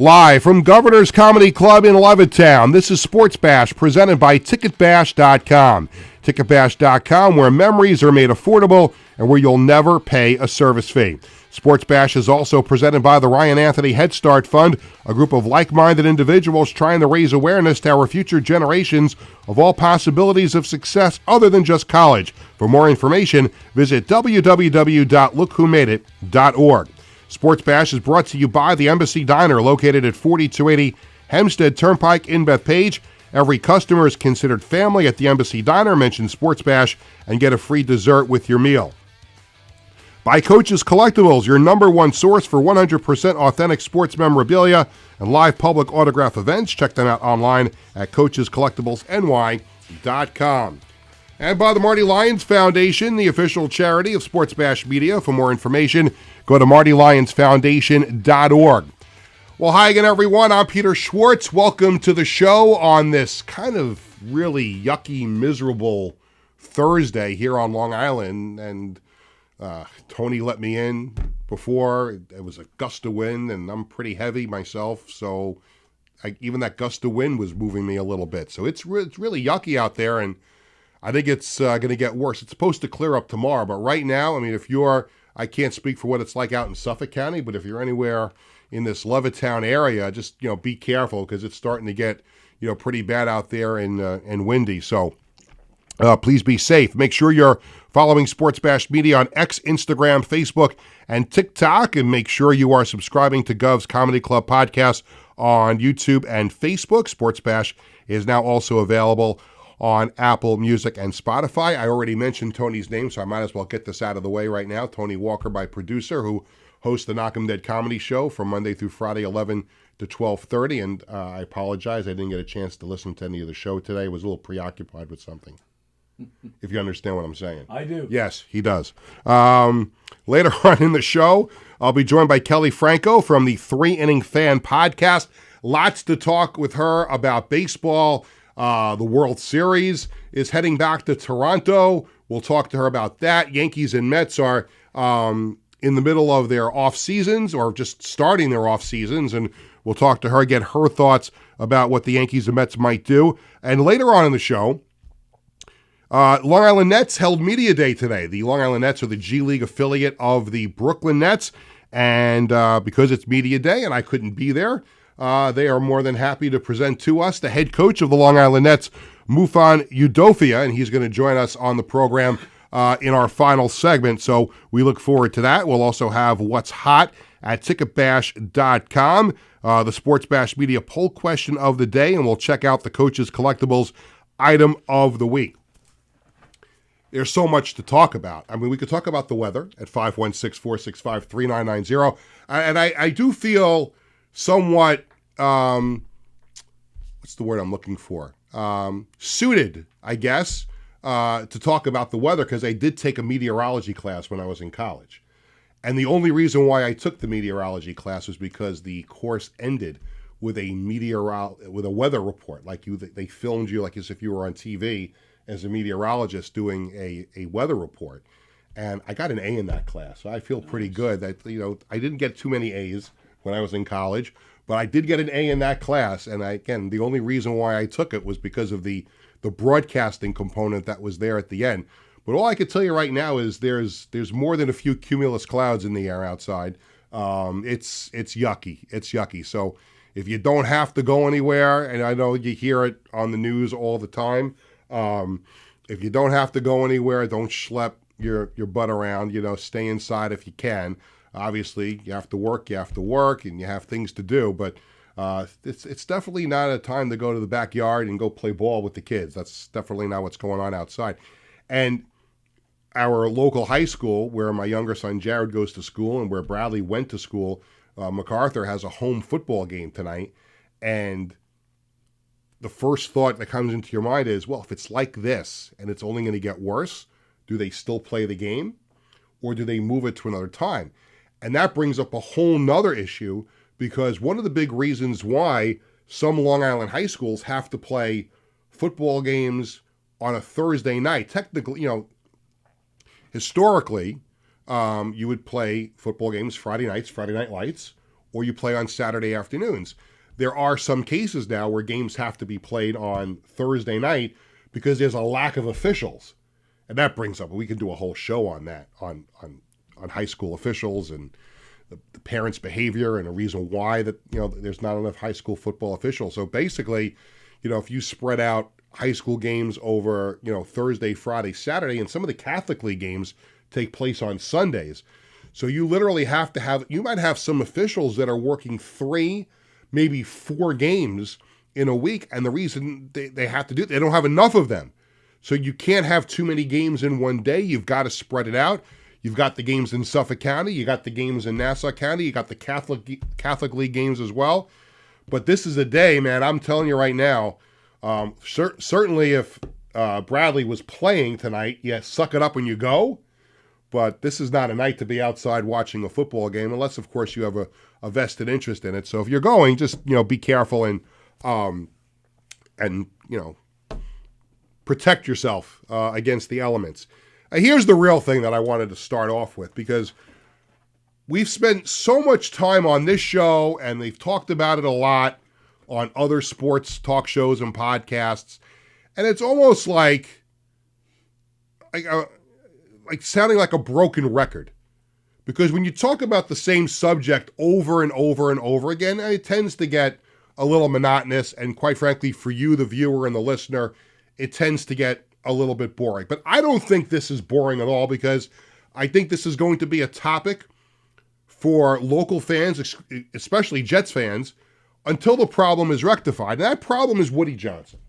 Live from Governor's Comedy Club in Levittown, this is SportsBash presented by TicketBash.com. TicketBash.com, where memories are made affordable and where you'll never pay a service fee. SportsBash is also presented by the Ryan Anthony Head Start Fund, a group of like-minded individuals trying to raise awareness to our future generations of all possibilities of success other than just college. For more information, visit www.lookwhomadeit.org. Sports Bash is brought to you by the Embassy Diner, located at 4280 Hempstead Turnpike in Bethpage. Every customer is considered family at the Embassy Diner. Mention Sports Bash and get a free dessert with your meal. By Coaches Collectibles, your number one source for 100% authentic sports memorabilia and live public autograph events. Check them out online at coachescollectiblesny.com. And by the Marty Lyons Foundation, the official charity of Sports Bash Media. For more information, go to martylyonsfoundation.org. Well, hi again, everyone. I'm Peter Schwartz. Welcome to the show on this kind of really yucky, miserable Thursday here on Long Island. And Tony let me in before. It was a gust of wind, and I'm pretty heavy myself. So even that gust of wind was moving me a little bit. So it's really yucky out there, and I think it's going to get worse. It's supposed to clear up tomorrow, but right now, I mean, I can't speak for what it's like out in Suffolk County, but if you're anywhere in this Levittown area, just, be careful because it's starting to get, pretty bad out there and windy. So please be safe. Make sure you're following Sports Bash Media on X, Instagram, Facebook, and TikTok, and make sure you are subscribing to Gov's Comedy Club podcast on YouTube and Facebook. Sports Bash is now also available on Apple Music and Spotify. I already mentioned Tony's name, so I might as well get this out of the way right now. Tony Walker, my producer, who hosts the Knock 'em Dead comedy show from Monday through Friday, 11 to 12:30. And I apologize, I didn't get a chance to listen to any of the show today. I was a little preoccupied with something, if you understand what I'm saying. I do. Yes, he does. Later on in the show, I'll be joined by Kelley Franco from the 3 Inning Fan podcast. Lots to talk with her about baseball. The World Series is heading back to Toronto. We'll talk to her about that. Yankees and Mets are in the middle of their off seasons or just starting their off seasons, and we'll talk to her, get her thoughts about what the Yankees and Mets might do. And later on in the show, Long Island Nets held Media Day today. The Long Island Nets are the G League affiliate of the Brooklyn Nets, and because it's Media Day and I couldn't be there, they are more than happy to present to us the head coach of the Long Island Nets, Mfon Udofia, and he's going to join us on the program in our final segment. So we look forward to that. We'll also have What's Hot at TicketBash.com, the Sports Bash Media poll question of the day, and we'll check out the Coaches Collectibles item of the week. There's so much to talk about. I mean, we could talk about the weather at 516-465-3990, and I do feel somewhat what's the word I'm looking for? Suited, I guess, to talk about the weather because I did take a meteorology class when I was in college. And the only reason why I took the meteorology class was because the course ended with a weather report. Like they filmed you like as if you were on TV as a meteorologist doing a weather report. And I got an A in that class. So I feel pretty good that, I didn't get too many A's when I was in college, but I did get an A in that class, and the only reason why I took it was because of the broadcasting component that was there at the end. But all I can tell you right now is there's more than a few cumulus clouds in the air outside. It's yucky. It's yucky. So if you don't have to go anywhere, and I know you hear it on the news all the time, if you don't have to go anywhere, don't schlep your butt around. Stay inside if you can. Obviously, you have to work, and you have things to do, but it's definitely not a time to go to the backyard and go play ball with the kids. That's definitely not what's going on outside. And our local high school, where my younger son Jared goes to school and where Bradley went to school, MacArthur has a home football game tonight. And the first thought that comes into your mind is, well, if it's like this and it's only going to get worse, do they still play the game or do they move it to another time? And that brings up a whole nother issue because one of the big reasons why some Long Island high schools have to play football games on a Thursday night, technically, historically, you would play football games Friday night lights, or you play on Saturday afternoons. There are some cases now where games have to be played on Thursday night because there's a lack of officials. And that brings up, we can do a whole show on that, on high school officials and the parents' behavior and a reason why that, there's not enough high school football officials. So basically, if you spread out high school games over, Thursday, Friday, Saturday, and some of the Catholic League games take place on Sundays. So you literally you might have some officials that are working 3, maybe 4 games in a week. And the reason they have to they don't have enough of them. So you can't have too many games in one day. You've got to spread it out. You've got the games in Suffolk County. You got the games in Nassau County. You got the Catholic League games as well. But this is a day, man, I'm telling you right now, certainly if Bradley was playing tonight, suck it up when you go. But this is not a night to be outside watching a football game, unless, of course, you have a vested interest in it. So if you're going, just, be careful and protect yourself against the elements. Here's the real thing that I wanted to start off with, because we've spent so much time on this show, and they've talked about it a lot on other sports talk shows and podcasts, and it's almost like sounding like a broken record. Because when you talk about the same subject over and over and over again, it tends to get a little monotonous, and quite frankly, for you, the viewer and the listener, it tends to get a little bit boring. But I don't think this is boring at all, because I think this is going to be a topic for local fans, especially Jets fans, until the problem is rectified. And that problem is Woody Johnson.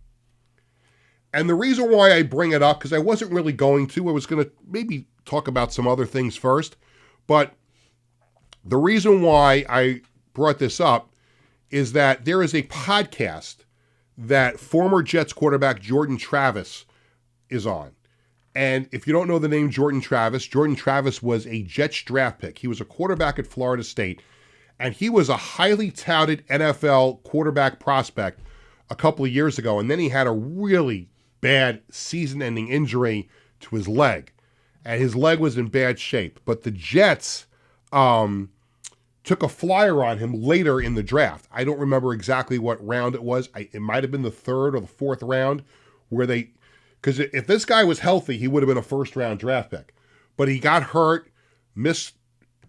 And the reason why I bring it up, because I wasn't really going to, I was going to maybe talk about some other things first, but the reason why I brought this up is that there is a podcast that former Jets quarterback Jordan Travis is on. And if you don't know the name Jordan Travis was a Jets draft pick. He was a quarterback at Florida State, and he was a highly touted NFL quarterback prospect a couple of years ago, and then he had a really bad season-ending injury to his leg, and his leg was in bad shape. But the Jets took a flyer on him later in the draft. I don't remember exactly what round it was. It might have been the 3rd or the 4th round, because if this guy was healthy, he would have been a first-round draft pick. But he got hurt, missed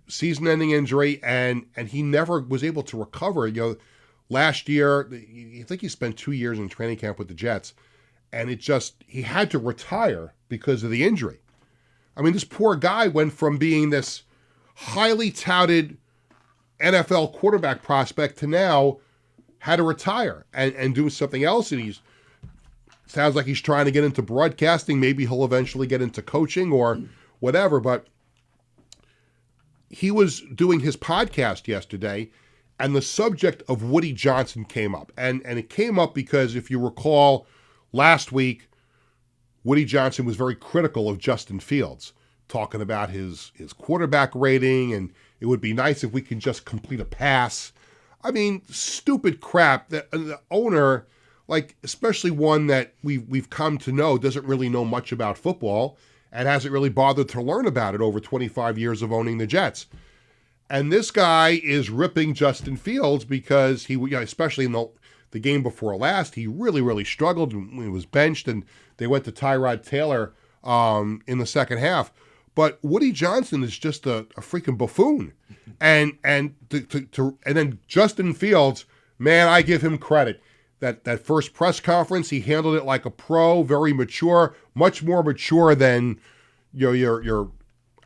season-ending injury, and he never was able to recover. Last year, I think he spent 2 years in training camp with the Jets, and he had to retire because of the injury. I mean, this poor guy went from being this highly touted NFL quarterback prospect to now had to retire and do something else, and sounds like he's trying to get into broadcasting. Maybe he'll eventually get into coaching or whatever, but he was doing his podcast yesterday, and the subject of Woody Johnson came up. And it came up because, if you recall, last week, Woody Johnson was very critical of Justin Fields, talking about his quarterback rating, and it would be nice if we could just complete a pass. I mean, stupid crap that the owner, especially one that we've come to know, doesn't really know much about football and hasn't really bothered to learn about it over 25 years of owning the Jets. And this guy is ripping Justin Fields because he, especially in the game before last, he really, really struggled and he was benched, and they went to Tyrod Taylor in the second half. But Woody Johnson is just a freaking buffoon. And then Justin Fields, man, I give him credit. That first press conference, he handled it like a pro, very mature, much more mature than your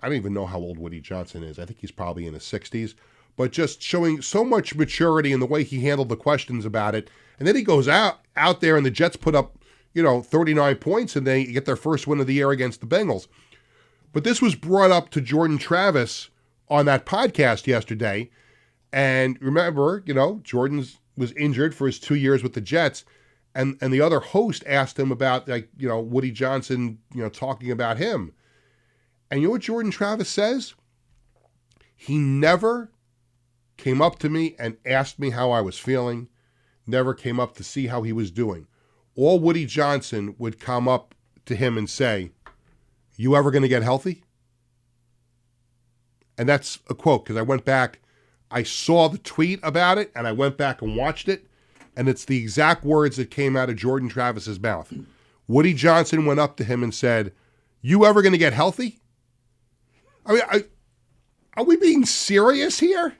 I don't even know how old Woody Johnson is. I think he's probably in his 60s, but just showing so much maturity in the way he handled the questions about it. And then he goes out there, and the Jets put up 39 points, and they get their first win of the year against the Bengals. But this was brought up to Jordan Travis on that podcast yesterday. And remember, Jordan was injured for his 2 years with the Jets. And the other host asked him about, Woody Johnson, talking about him. And you know what Jordan Travis says? He never came up to me and asked me how I was feeling. Never came up to see how he was doing. All Woody Johnson would come up to him and say, "You ever going to get healthy?" And that's a quote, because I went back I saw the tweet about it, and I went back and watched it, and it's the exact words that came out of Jordan Travis's mouth. Woody Johnson went up to him and said, "You ever going to get healthy?" I mean, are we being serious here?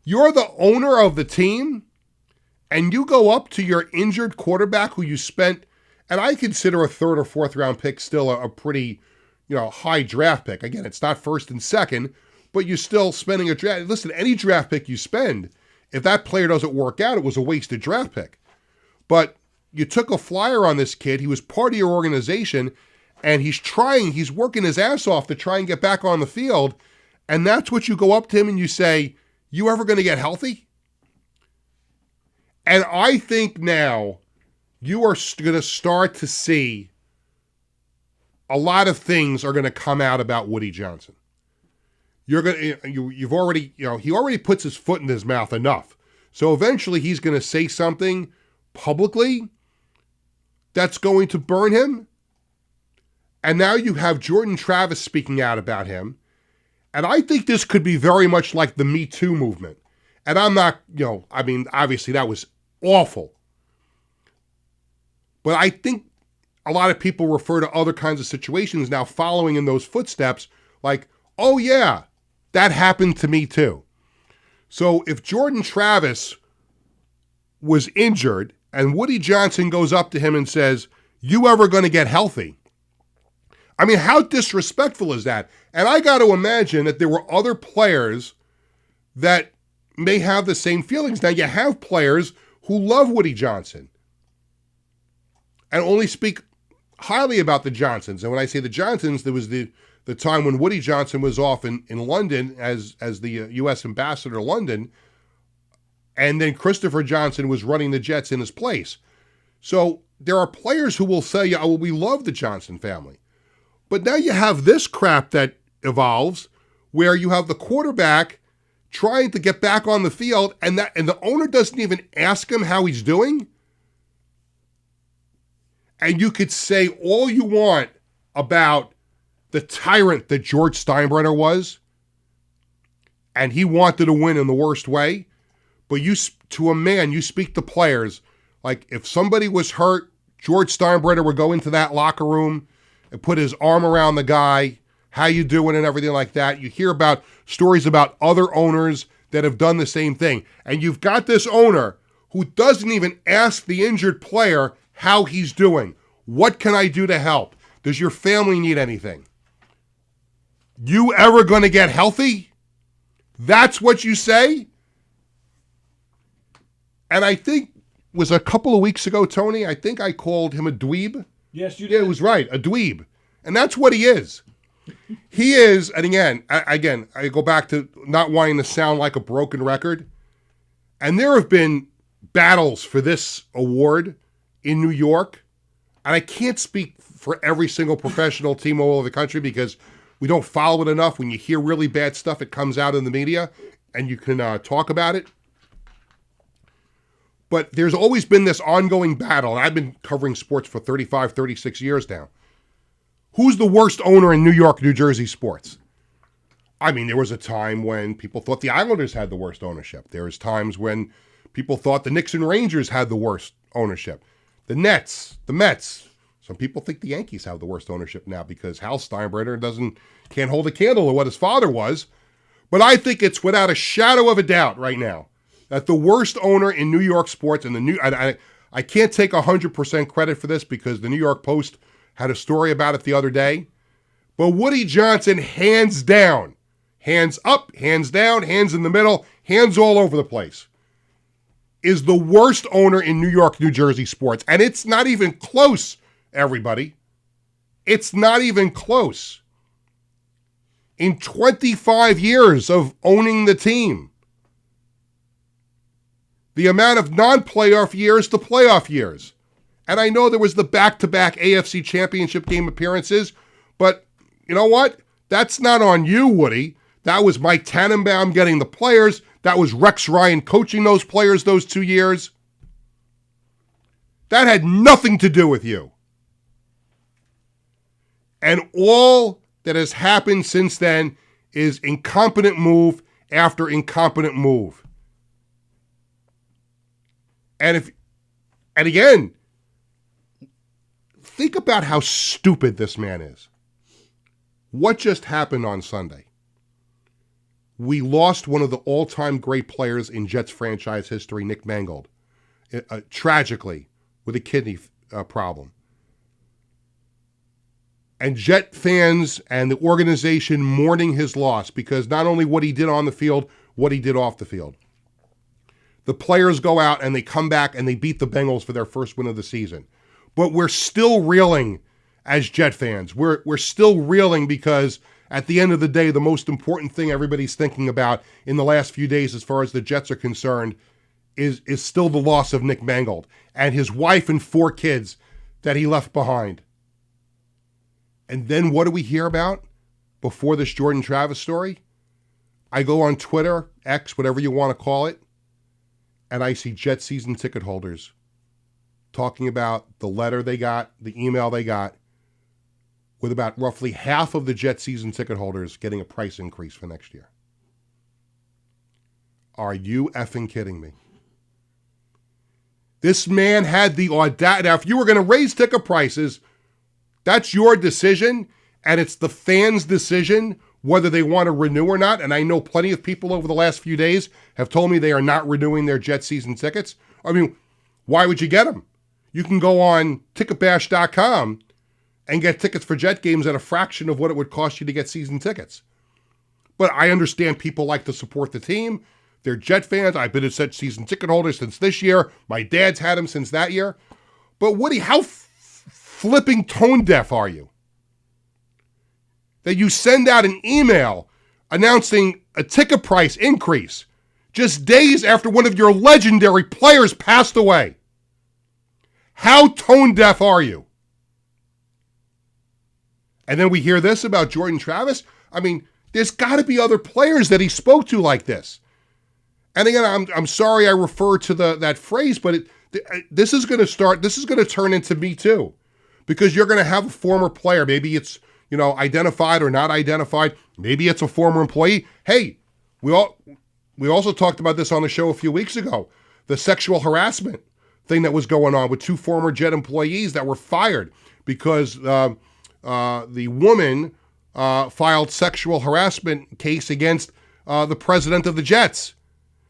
You're the owner of the team, and you go up to your injured quarterback who you spent, and I consider a third or fourth round pick still a pretty, high draft pick. Again, it's not first and second, but you're still spending a draft. Listen, any draft pick you spend, if that player doesn't work out, it was a wasted draft pick. But you took a flyer on this kid. He was part of your organization, and he's working his ass off to try and get back on the field. And that's what you go up to him and you say, "You ever going to get healthy?" And I think now you are going to start to see a lot of things are going to come out about Woody Johnson. You've already, he already puts his foot in his mouth enough. So eventually he's going to say something publicly that's going to burn him. And now you have Jordan Travis speaking out about him. And I think this could be very much like the Me Too movement. And I'm not, obviously that was awful. But I think a lot of people refer to other kinds of situations now following in those footsteps, like, "Oh yeah, that happened to me too." So if Jordan Travis was injured and Woody Johnson goes up to him and says, "You ever going to get healthy?" I mean, how disrespectful is that? And I got to imagine that there were other players that may have the same feelings. Now, you have players who love Woody Johnson and only speak highly about the Johnsons. And when I say the Johnsons, there was the time when Woody Johnson was off in London as the U.S. ambassador to London, and then Christopher Johnson was running the Jets in his place. So there are players who will say, "Oh, we love the Johnson family." But now you have this crap that evolves where you have the quarterback trying to get back on the field and the owner doesn't even ask him how he's doing. And you could say all you want about the tyrant that George Steinbrenner was, and he wanted to win in the worst way. But to a man, you speak to players, like if somebody was hurt, George Steinbrenner would go into that locker room and put his arm around the guy, "How you doing?" and everything like that. You hear about stories about other owners that have done the same thing. And you've got this owner who doesn't even ask the injured player how he's doing. "What can I do to help? Does your family need anything? You ever going to get healthy?" That's what you say? And I think it was a couple of weeks ago, Tony, I think I called him a dweeb. Yes, you did. Yeah, it was right, a dweeb. And that's what he is. He is, and again, I go back to not wanting to sound like a broken record. And there have been battles for this award in New York. And I can't speak for every single professional team all over the country because we don't follow it enough. When you hear really bad stuff, it comes out in the media and you can talk about it. But there's always been this ongoing battle, and I've been covering sports for 35, 36 years now. Who's the worst owner in New York, New Jersey sports? I mean, there was a time when people thought the Islanders had the worst ownership. There was times when people thought the Knicks and Rangers had the worst ownership. The Nets, the Mets. Some people think the Yankees have the worst ownership now because Hal Steinbrenner can't hold a candle to what his father was. But I think it's without a shadow of a doubt right now that the worst owner in New York sports, and I can't take 100% credit for this because the New York Post had a story about it the other day, but Woody Johnson, hands down, hands up, hands down, hands in the middle, hands all over the place, is the worst owner in New York, New Jersey sports. And it's not even close, everybody. It's not even close. In 25 years of owning the team, the amount of non-playoff years to playoff years. And I know there was the back-to-back AFC Championship game appearances, but you know what? That's not on you, Woody. That was Mike Tannenbaum getting the players. That was Rex Ryan coaching those players those 2 years. That had nothing to do with you. And all that has happened since then is incompetent move after incompetent move. And again, think about how stupid this man is. What just happened on Sunday? We lost one of the all-time great players in Jets franchise history, Nick Mangold, tragically with a kidney problem. And Jet fans and the organization mourning his loss because not only what he did on the field, what he did off the field. The players go out and they come back and they beat the Bengals for their first win of the season. But we're still reeling as Jet fans. We're still reeling because at the end of the day, the most important thing everybody's thinking about in the last few days as far as the Jets are concerned is still the loss of Nick Mangold and his wife and 4 kids that he left behind. And then what do we hear about before this Jordan Travis story? I go on Twitter, X, whatever you want to call it, and I see Jet season ticket holders talking about the letter they got, the email they got, with about roughly half of the Jet season ticket holders getting a price increase for next year. Are you effing kidding me? This man had the audacity. Now, if you were going to raise ticket prices, that's your decision, and it's the fans' decision whether they want to renew or not. And I know plenty of people over the last few days have told me they are not renewing their Jet season tickets. I mean, why would you get them? You can go on ticketbash.com and get tickets for Jet games at a fraction of what it would cost you to get season tickets. But I understand people like to support the team. They're Jet fans. I've been a Jet season ticket holder since this year. My dad's had them since that year. But Woody, how flipping tone deaf are you? That you send out an email announcing a ticket price increase just days after one of your legendary players passed away. How tone deaf are you? And then we hear this about Jordan Travis. I mean, there's got to be other players that he spoke to like this. And again, I'm sorry I refer to that phrase, but this is going to turn into Me Too. Because you're going to have a former player, maybe it's, identified or not identified, maybe it's a former employee. Hey, we also talked about this on the show a few weeks ago, the sexual harassment thing that was going on with 2 former Jet employees that were fired because the woman filed sexual harassment case against the president of the Jets.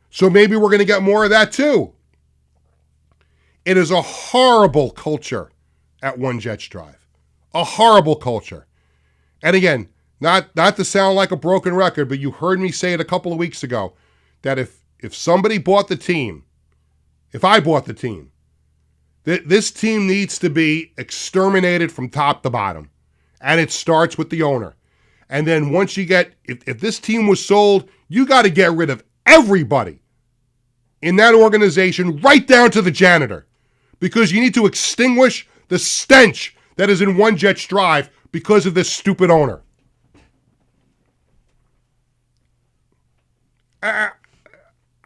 So maybe we're going to get more of that too. It is a horrible culture at One Jets Drive. A horrible culture. And again, not to sound like a broken record, but you heard me say it a couple of weeks ago, that if somebody bought the team, if I bought the team, this team needs to be exterminated from top to bottom. And it starts with the owner. And then once you get, if this team was sold, you got to get rid of everybody in that organization, right down to the janitor, because you need to extinguish the stench that is in One Jets Drive because of this stupid owner. I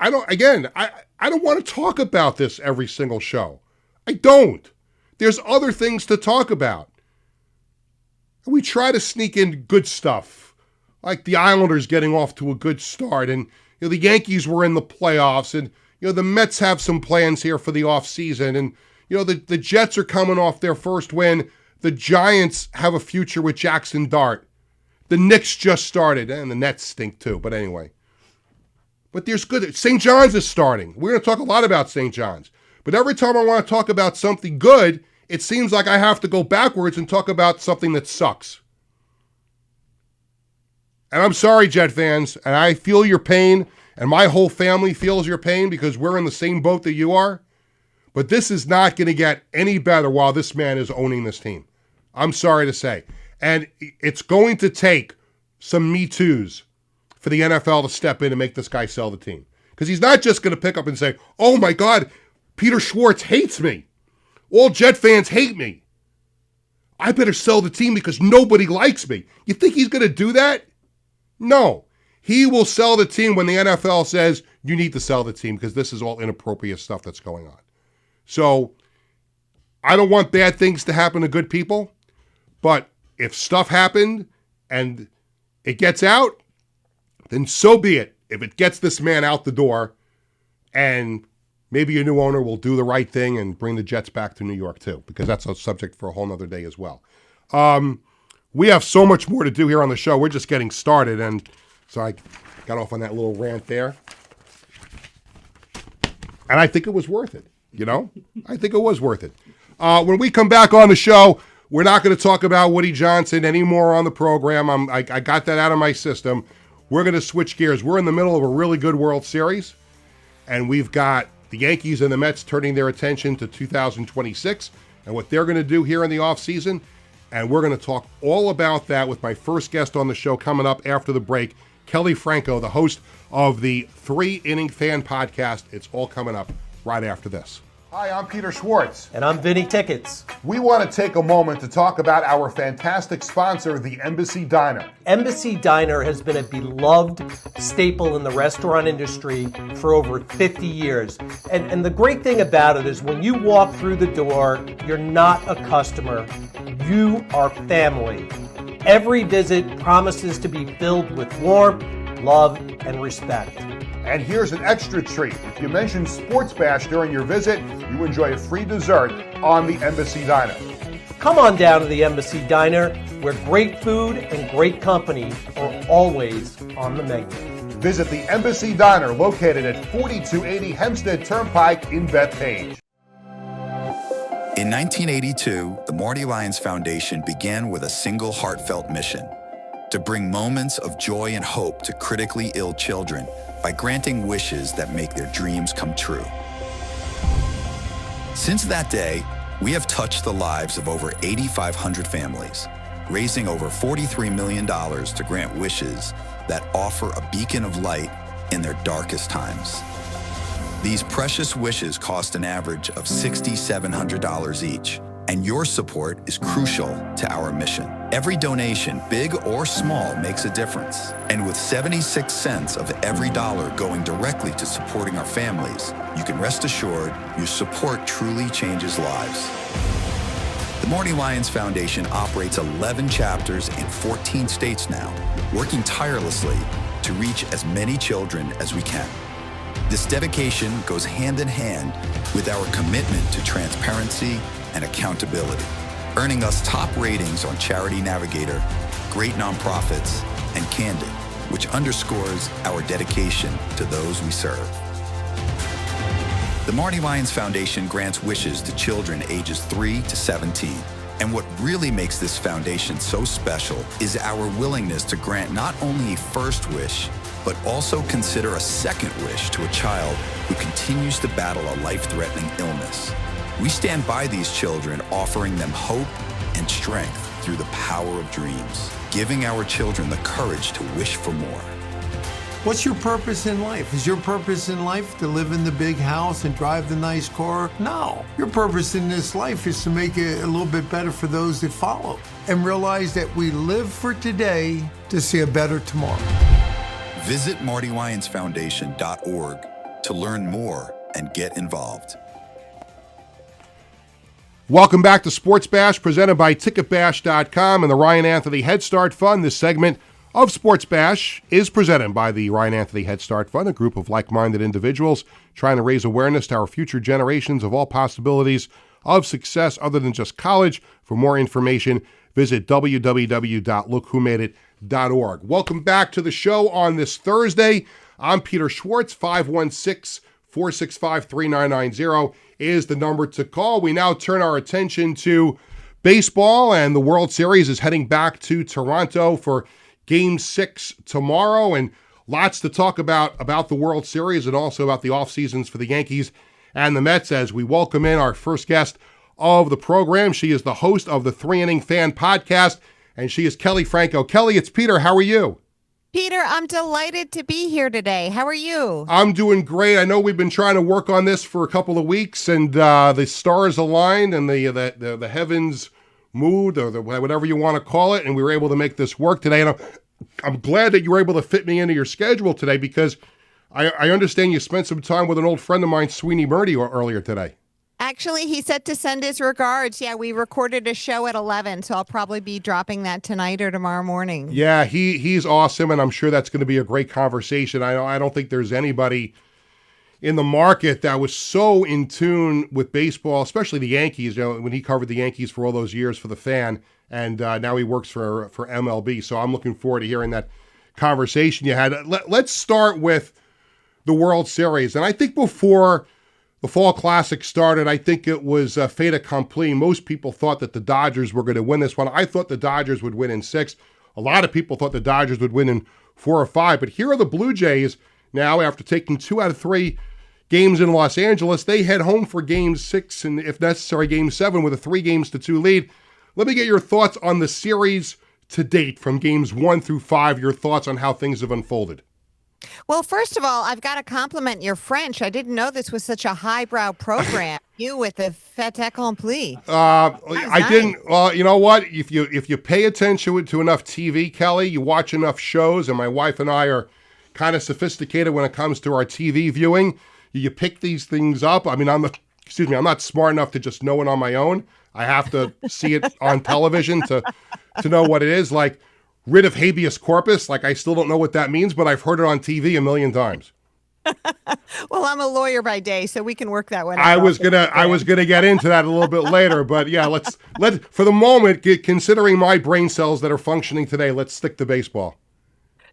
don't want to talk about this every single show. I don't. There's other things to talk about. We try to sneak in good stuff, like the Islanders getting off to a good start, and the Yankees were in the playoffs, and the Mets have some plans here for the offseason, and the Jets are coming off their first win. The Giants have a future with Jackson Dart. The Knicks just started, and the Nets stink too, but anyway. But there's good. St. John's is starting. We're going to talk a lot about St. John's. But every time I want to talk about something good, it seems like I have to go backwards and talk about something that sucks. And I'm sorry, Jet fans, and I feel your pain, and my whole family feels your pain because we're in the same boat that you are. But this is not going to get any better while this man is owning this team. I'm sorry to say. And it's going to take some Me Too's for the NFL to step in and make this guy sell the team. Because he's not just going to pick up and say, oh my God, Peter Schwartz hates me. All Jet fans hate me. I better sell the team because nobody likes me. You think he's going to do that? No. He will sell the team when the NFL says you need to sell the team because this is all inappropriate stuff that's going on. So I don't want bad things to happen to good people, but if stuff happened and it gets out, then so be it. if it gets this man out the door, and maybe a new owner will do the right thing and bring the Jets back to New York too, because that's a subject for a whole nother day as well. We have so much more to do here on the show. We're just getting started, and so I got off on that little rant there. And I think it was worth it, you know? I think it was worth it. When we come back on the show, we're not going to talk about Woody Johnson anymore on the program. I got that out of my system. We're going to switch gears. We're in the middle of a really good World Series, and we've got the Yankees and the Mets turning their attention to 2026 and what they're going to do here in the offseason. And we're going to talk all about that with my first guest on the show coming up after the break, Kelley Franco, the host of the 3 Inning Fan Podcast. It's all coming up right after this. Hi, I'm Peter Schwartz. And I'm Vinny Tickets. We want to take a moment to talk about our fantastic sponsor, the Embassy Diner. Embassy Diner has been a beloved staple in the restaurant industry for over 50 years. And the great thing about it is when you walk through the door, you're not a customer, you are family. Every visit promises to be filled with warmth, love, and respect. And here's an extra treat. If you mention SportsBash during your visit, you enjoy a free dessert on the Embassy Diner. Come on down to the Embassy Diner, where great food and great company are always on the menu. Visit the Embassy Diner, located at 4280 Hempstead Turnpike in Bethpage. In 1982, the Marty Lyons Foundation began with a single heartfelt mission: to bring moments of joy and hope to critically ill children by granting wishes that make their dreams come true. Since that day, we have touched the lives of over 8,500 families, raising over $43 million to grant wishes that offer a beacon of light in their darkest times. These precious wishes cost an average of $6,700 each, and your support is crucial to our mission. Every donation, big or small, makes a difference. And with 76 cents of every dollar going directly to supporting our families, you can rest assured your support truly changes lives. The Marty Lyons Foundation operates 11 chapters in 14 states now, working tirelessly to reach as many children as we can. This dedication goes hand in hand with our commitment to transparency and accountability, earning us top ratings on Charity Navigator, Great Nonprofits, and Candid, which underscores our dedication to those we serve. The Marty Lyons Foundation grants wishes to children ages 3 to 17. And what really makes this foundation so special is our willingness to grant not only a first wish, but also consider a second wish to a child who continues to battle a life-threatening illness. We stand by these children, offering them hope and strength through the power of dreams, giving our children the courage to wish for more. What's your purpose in life? Is your purpose in life to live in the big house and drive the nice car? No. Your purpose in this life is to make it a little bit better for those that follow and realize that we live for today to see a better tomorrow. Visit MartyLyonsFoundation.org to learn more and get involved. Welcome back to SportsBash, presented by TicketBash.com and the Ryan Anthony Head Start Fund. This segment of SportsBash is presented by the Ryan Anthony Head Start Fund, a group of like-minded individuals trying to raise awareness to our future generations of all possibilities of success other than just college. For more information, visit www.lookwhomadeit.org. Welcome back to the show on this Thursday. I'm Peter Schwartz. 516-465-3990 is the number to call. We now turn our attention to baseball, and the World Series is heading back to Toronto for Game 6 tomorrow, and lots to talk about the World Series and also about the off seasons for the Yankees and the Mets as we welcome in our first guest of the program. She is the host of the 3 Inning Fan Podcast, and she is Kelley Franco. Kelley, it's Peter. How are you? Peter, I'm delighted to be here today. How are you? I'm doing great. I know we've been trying to work on this for a couple of weeks, and the stars aligned and the heavens moved, or whatever you want to call it, and we were able to make this work today. And I'm glad that you were able to fit me into your schedule today, because I understand you spent some time with an old friend of mine, Sweeney Murdy, earlier today. Actually, he said to send his regards. Yeah, we recorded a show at 11, so I'll probably be dropping that tonight or tomorrow morning. Yeah, he's awesome, and I'm sure that's going to be a great conversation. I don't think there's anybody in the market that was so in tune with baseball, especially the Yankees. When he covered the Yankees for all those years for the Fan, and now he works for MLB. So I'm looking forward to hearing that conversation you had. Let's start with the World Series, and I think before the Fall Classic started, I think it was fait accompli. Most people thought that the Dodgers were going to win this one. I thought the Dodgers would win in 6. A lot of people thought the Dodgers would win in 4 or 5. But here are the Blue Jays now, after taking 2 out of 3 games in Los Angeles. They head home for Game 6 and, if necessary, Game 7 with a 3-2 lead. Let me get your thoughts on the series to date from Games 1 through 5, your thoughts on how things have unfolded. Well, first of all, I've got to compliment your French. I didn't know this was such a highbrow program. You with the fait accompli. I didn't. Well, you know what? If you pay attention to enough TV, Kelley, you watch enough shows, and my wife and I are kind of sophisticated when it comes to our TV viewing. You pick these things up. I mean, I'm not smart enough to just know it on my own. I have to see it on television to know what it is. Like, writ of habeas corpus, like I still don't know what that means, but I've heard it on TV a million times. Well, I'm a lawyer by day, so we can work that one out. I was gonna get into that a little bit later, but yeah, let's for the moment, considering my brain cells that are functioning today, let's stick to baseball.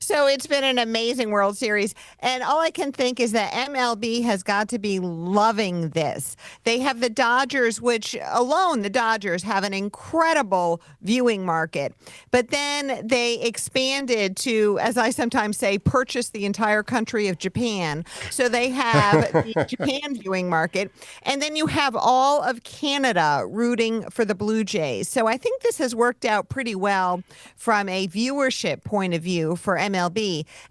So it's been an amazing World Series, and all I can think is that MLB has got to be loving this. They have the Dodgers, which alone the Dodgers have an incredible viewing market. But then they expanded to, as I sometimes say, purchase the entire country of Japan. So they have the Japan viewing market, and then you have all of Canada rooting for the Blue Jays. So I think this has worked out pretty well from a viewership point of view for MLB.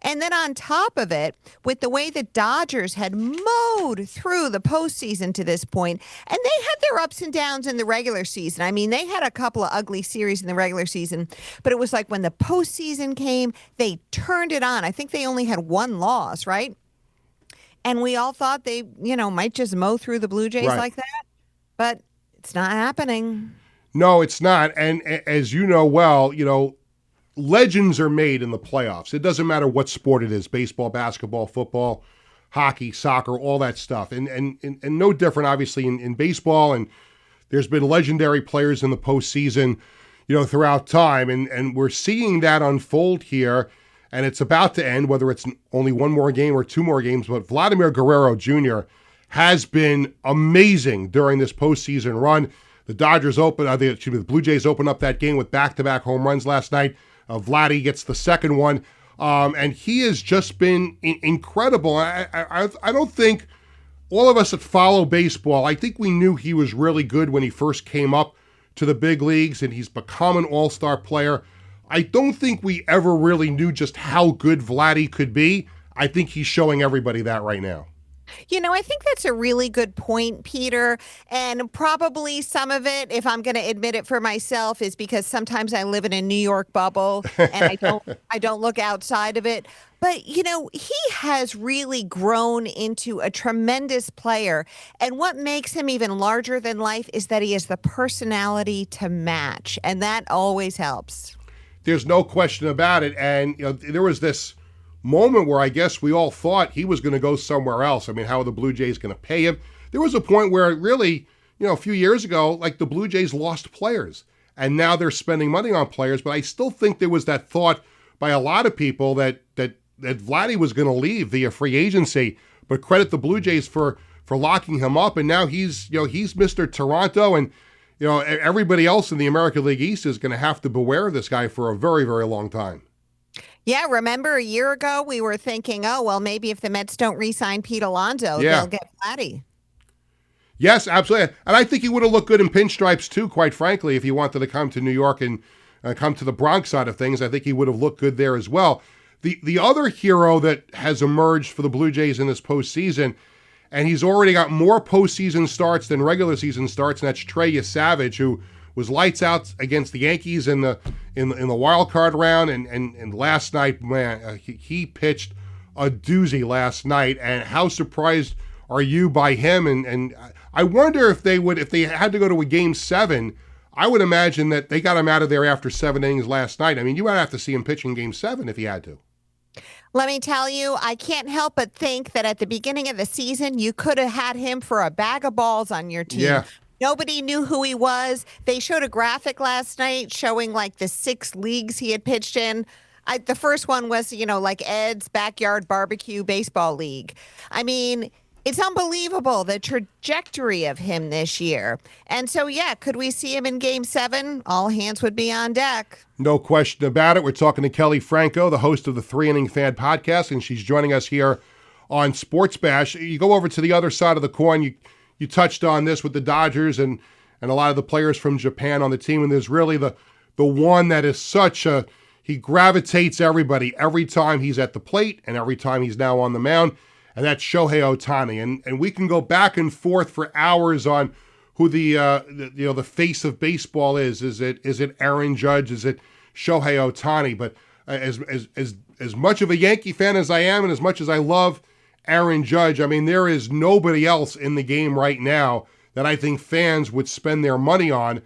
And then on top of it, with the way the Dodgers had mowed through the postseason to this point, and they had their ups and downs in the regular season. I mean, they had a couple of ugly series in the regular season, but it was like when the postseason came, they turned it on. I think they only had 1 loss, right? And we all thought they, might just mow through the Blue Jays like that, but it's not happening. No, it's not. And as you know well, legends are made in the playoffs. It doesn't matter what sport it is, baseball, basketball, football, hockey, soccer, all that stuff. And no different, obviously, in baseball. And there's been legendary players in the postseason, throughout time. And we're seeing that unfold here. And it's about to end, whether it's only 1 more game or 2 more games. But Vladimir Guerrero Jr. has been amazing during this postseason run. The the Blue Jays opened up that game with back-to-back home runs last night. Vladdy gets the second one, and he has just been incredible. I don't think all of us that follow baseball, I think we knew he was really good when he first came up to the big leagues, and he's become an all-star player. I don't think we ever really knew just how good Vladdy could be. I think he's showing everybody that right now. I think that's a really good point, Peter. And probably some of it, if I'm going to admit it for myself, is because sometimes I live in a New York bubble and I don't look outside of it. But, he has really grown into a tremendous player. And what makes him even larger than life is that he has the personality to match. And that always helps. There's no question about it. And, there was this moment where I guess we all thought he was going to go somewhere else. I mean, how are the Blue Jays going to pay him? There was a point where really, a few years ago, like the Blue Jays lost players and now they're spending money on players. But I still think there was that thought by a lot of people that Vladdy was going to leave via free agency, but credit the Blue Jays for locking him up. And now he's Mr. Toronto, and, everybody else in the American League East is going to have to beware of this guy for a very, very long time. Yeah, remember a year ago we were thinking, oh, well, maybe if the Mets don't re-sign Pete Alonso, they'll get Vladdy. Yes, absolutely. And I think he would have looked good in pinstripes too, quite frankly, if he wanted to come to New York and come to the Bronx side of things. I think he would have looked good there as well. The other hero that has emerged for the Blue Jays in this postseason, and he's already got more postseason starts than regular season starts, and that's Trey Savage, who was lights out against the Yankees in the wild card round, and last night, man, he pitched a doozy last night. And how surprised are you by him? And I wonder if they had to go to a game 7. I would imagine that they got him out of there after 7 innings last night. I mean, you might have to see him pitch in game 7 if he had to. Let me tell you, I can't help but think that at the beginning of the season, you could have had him for a bag of balls on your team. Yeah. Nobody knew who he was. They showed a graphic last night showing like the 6 leagues he had pitched in. The first one was, like Ed's Backyard Barbecue Baseball League. I mean, it's unbelievable, the trajectory of him this year. And so, yeah, could we see him in game 7? All hands would be on deck. No question about it. We're talking to Kelley Franco, the host of the 3 Inning Fan podcast, and she's joining us here on SportsBash. You go over to the other side of the coin. You touched on this with the Dodgers and a lot of the players from Japan on the team, and there's really the one that is he gravitates everybody every time he's at the plate and every time he's now on the mound, and that's Shohei Ohtani. And we can go back and forth for hours on who the face of baseball is. Is it Aaron Judge? Is it Shohei Ohtani? But as much of a Yankee fan as I am, and as much as I love Aaron Judge, I mean, there is nobody else in the game right now that I think fans would spend their money on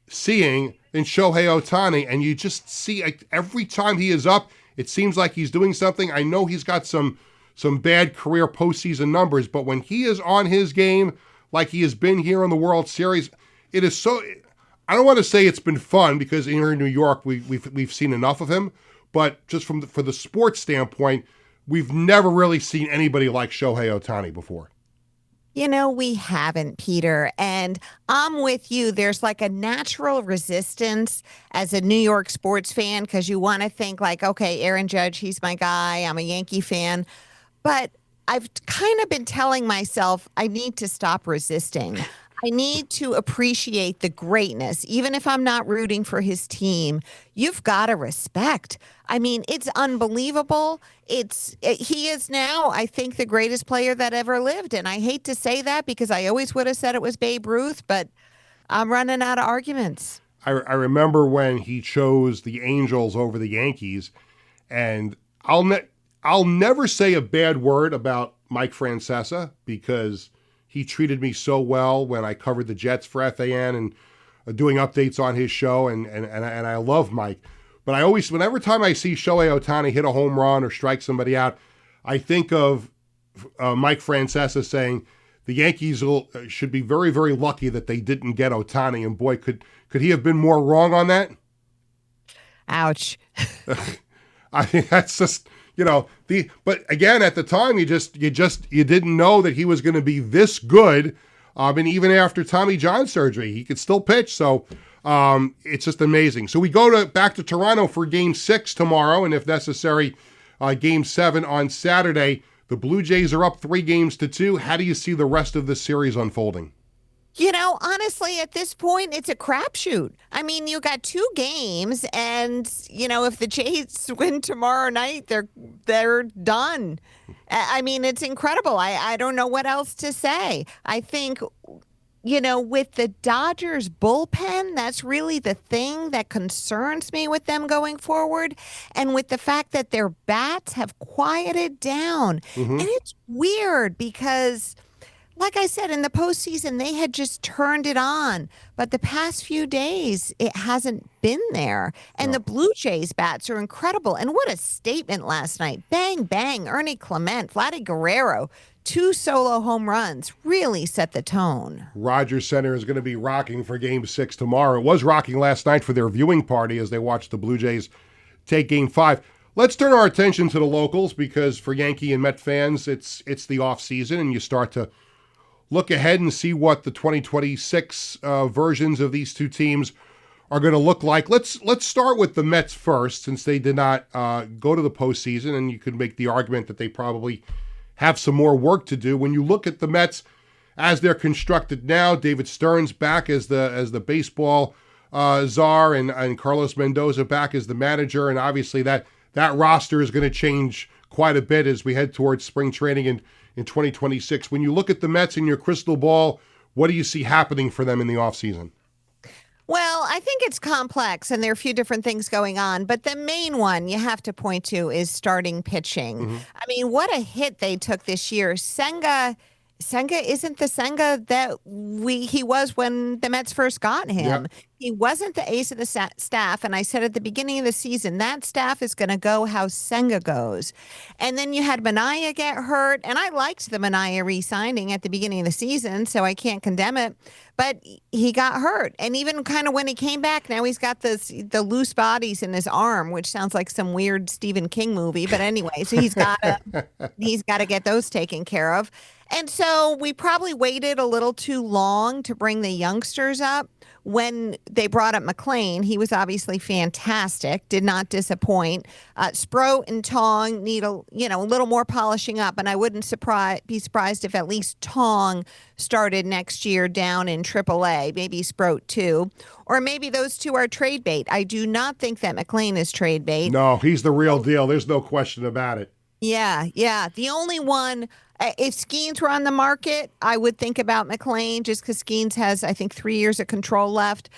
seeing than Shohei Ohtani. And you just see every time he is up, it seems like he's doing something. I know he's got some bad career postseason numbers, but when he is on his game, like he has been here in the World Series, it is so. I don't want to say it's been fun because here in New York we've seen enough of him, but just for the sports standpoint, we've never really seen anybody like Shohei Ohtani before. We haven't, Peter. And I'm with you. There's like a natural resistance as a New York sports fan because you want to think like, okay, Aaron Judge, he's my guy. I'm a Yankee fan. But I've kind of been telling myself I need to stop resisting. I need to appreciate the greatness. Even if I'm not rooting for his team, you've got to respect. I mean, it's unbelievable. He is now, I think, the greatest player that ever lived. And I hate to say that because I always would have said it was Babe Ruth, but I'm running out of arguments. I remember when he chose the Angels over the Yankees, and I'll never say a bad word about Mike Francesa because he treated me so well when I covered the Jets for FAN and doing updates on his show, and I love Mike. But whenever time I see Shohei Ohtani hit a home run or strike somebody out, I think of Mike Francesa saying the Yankees should be very, very lucky that they didn't get Ohtani. And boy, could he have been more wrong on that? Ouch. I think that's just, but again, at the time, you didn't know that he was going to be this good. And even after Tommy John surgery, he could still pitch. So it's just amazing. So we go back to Toronto for game 6 tomorrow. And if necessary, game 7 on Saturday. The Blue Jays are up 3-2. How do you see the rest of this series unfolding? Honestly, at this point, it's a crapshoot. I mean, you got 2 games, and if the Jays win tomorrow night, they're done. I mean, it's incredible. I don't know what else to say. I think, with the Dodgers bullpen, that's really the thing that concerns me with them going forward, and with the fact that their bats have quieted down. Mm-hmm. And it's weird because, like I said, in the postseason, they had just turned it on. But the past few days, it hasn't been there. And the Blue Jays bats are incredible. And what a statement last night. Bang, bang. Ernie Clement, Vladdy Guerrero, 2 solo home runs really set the tone. Rogers Center is going to be rocking for game 6 tomorrow. It was rocking last night for their viewing party as they watched the Blue Jays take game 5. Let's turn our attention to the locals because for Yankee and Met fans, it's the off season and you start to look ahead and see what the 2026 versions of these two teams are going to look like. Let's start with the Mets first, since they did not go to the postseason, and you could make the argument that they probably have some more work to do. When you look at the Mets as they're constructed now, David Stern's back as the baseball czar, and Carlos Mendoza back as the manager, and obviously that roster is going to change quite a bit as we head towards spring training in 2026. When you look at the Mets in your crystal ball, what do you see happening for them in the offseason? Well, I think it's complex, and there are a few different things going on. But the main one you have to point to is starting pitching. Mm-hmm. I mean, what a hit they took this year. Senga Senga isn't the Senga that he was when the Mets first got him. Yep. He wasn't the ace of the staff, and I said at the beginning of the season that staff is going to go how Senga goes. And then you had Minaya get hurt, and I liked the Minaya re-signing at the beginning of the season, so I can't condemn it. But he got hurt, and even kind of when he came back, now he's got the loose bodies in his arm, which sounds like some weird Stephen King movie. But anyway, so he's got to get those taken care of. And so we probably waited a little too long to bring the youngsters up. When they brought up McLean, he was obviously fantastic, did not disappoint. Sproat and Tong need a little more polishing up, and I wouldn't be surprised if at least Tong started next year down in AAA, maybe Sproat too. Or maybe those two are trade bait. I do not think that McLean is trade bait. No, he's the real deal. There's no question about it. Yeah. The only one, if Skeens were on the market, I would think about McLean just because Skeens has, I think, 3 years of control left.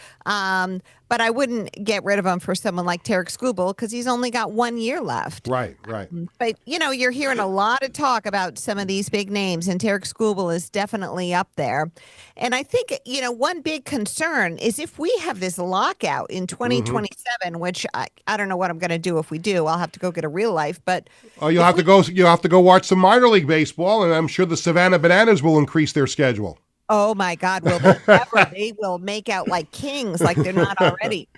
But I wouldn't get rid of him for someone like Tarek Skubal because he's only got 1 year left. Right. But, you're hearing a lot of talk about some of these big names, and Tarek Skubal is definitely up there. And I think, one big concern is if we have this lockout in 2027, which I don't know what I'm going to do if we do. I'll have to go get a real life. But you'll have to go watch some minor league baseball, and I'm sure the Savannah Bananas will increase their schedule. Oh my God, will they ever? They will make out like kings, like they're not already.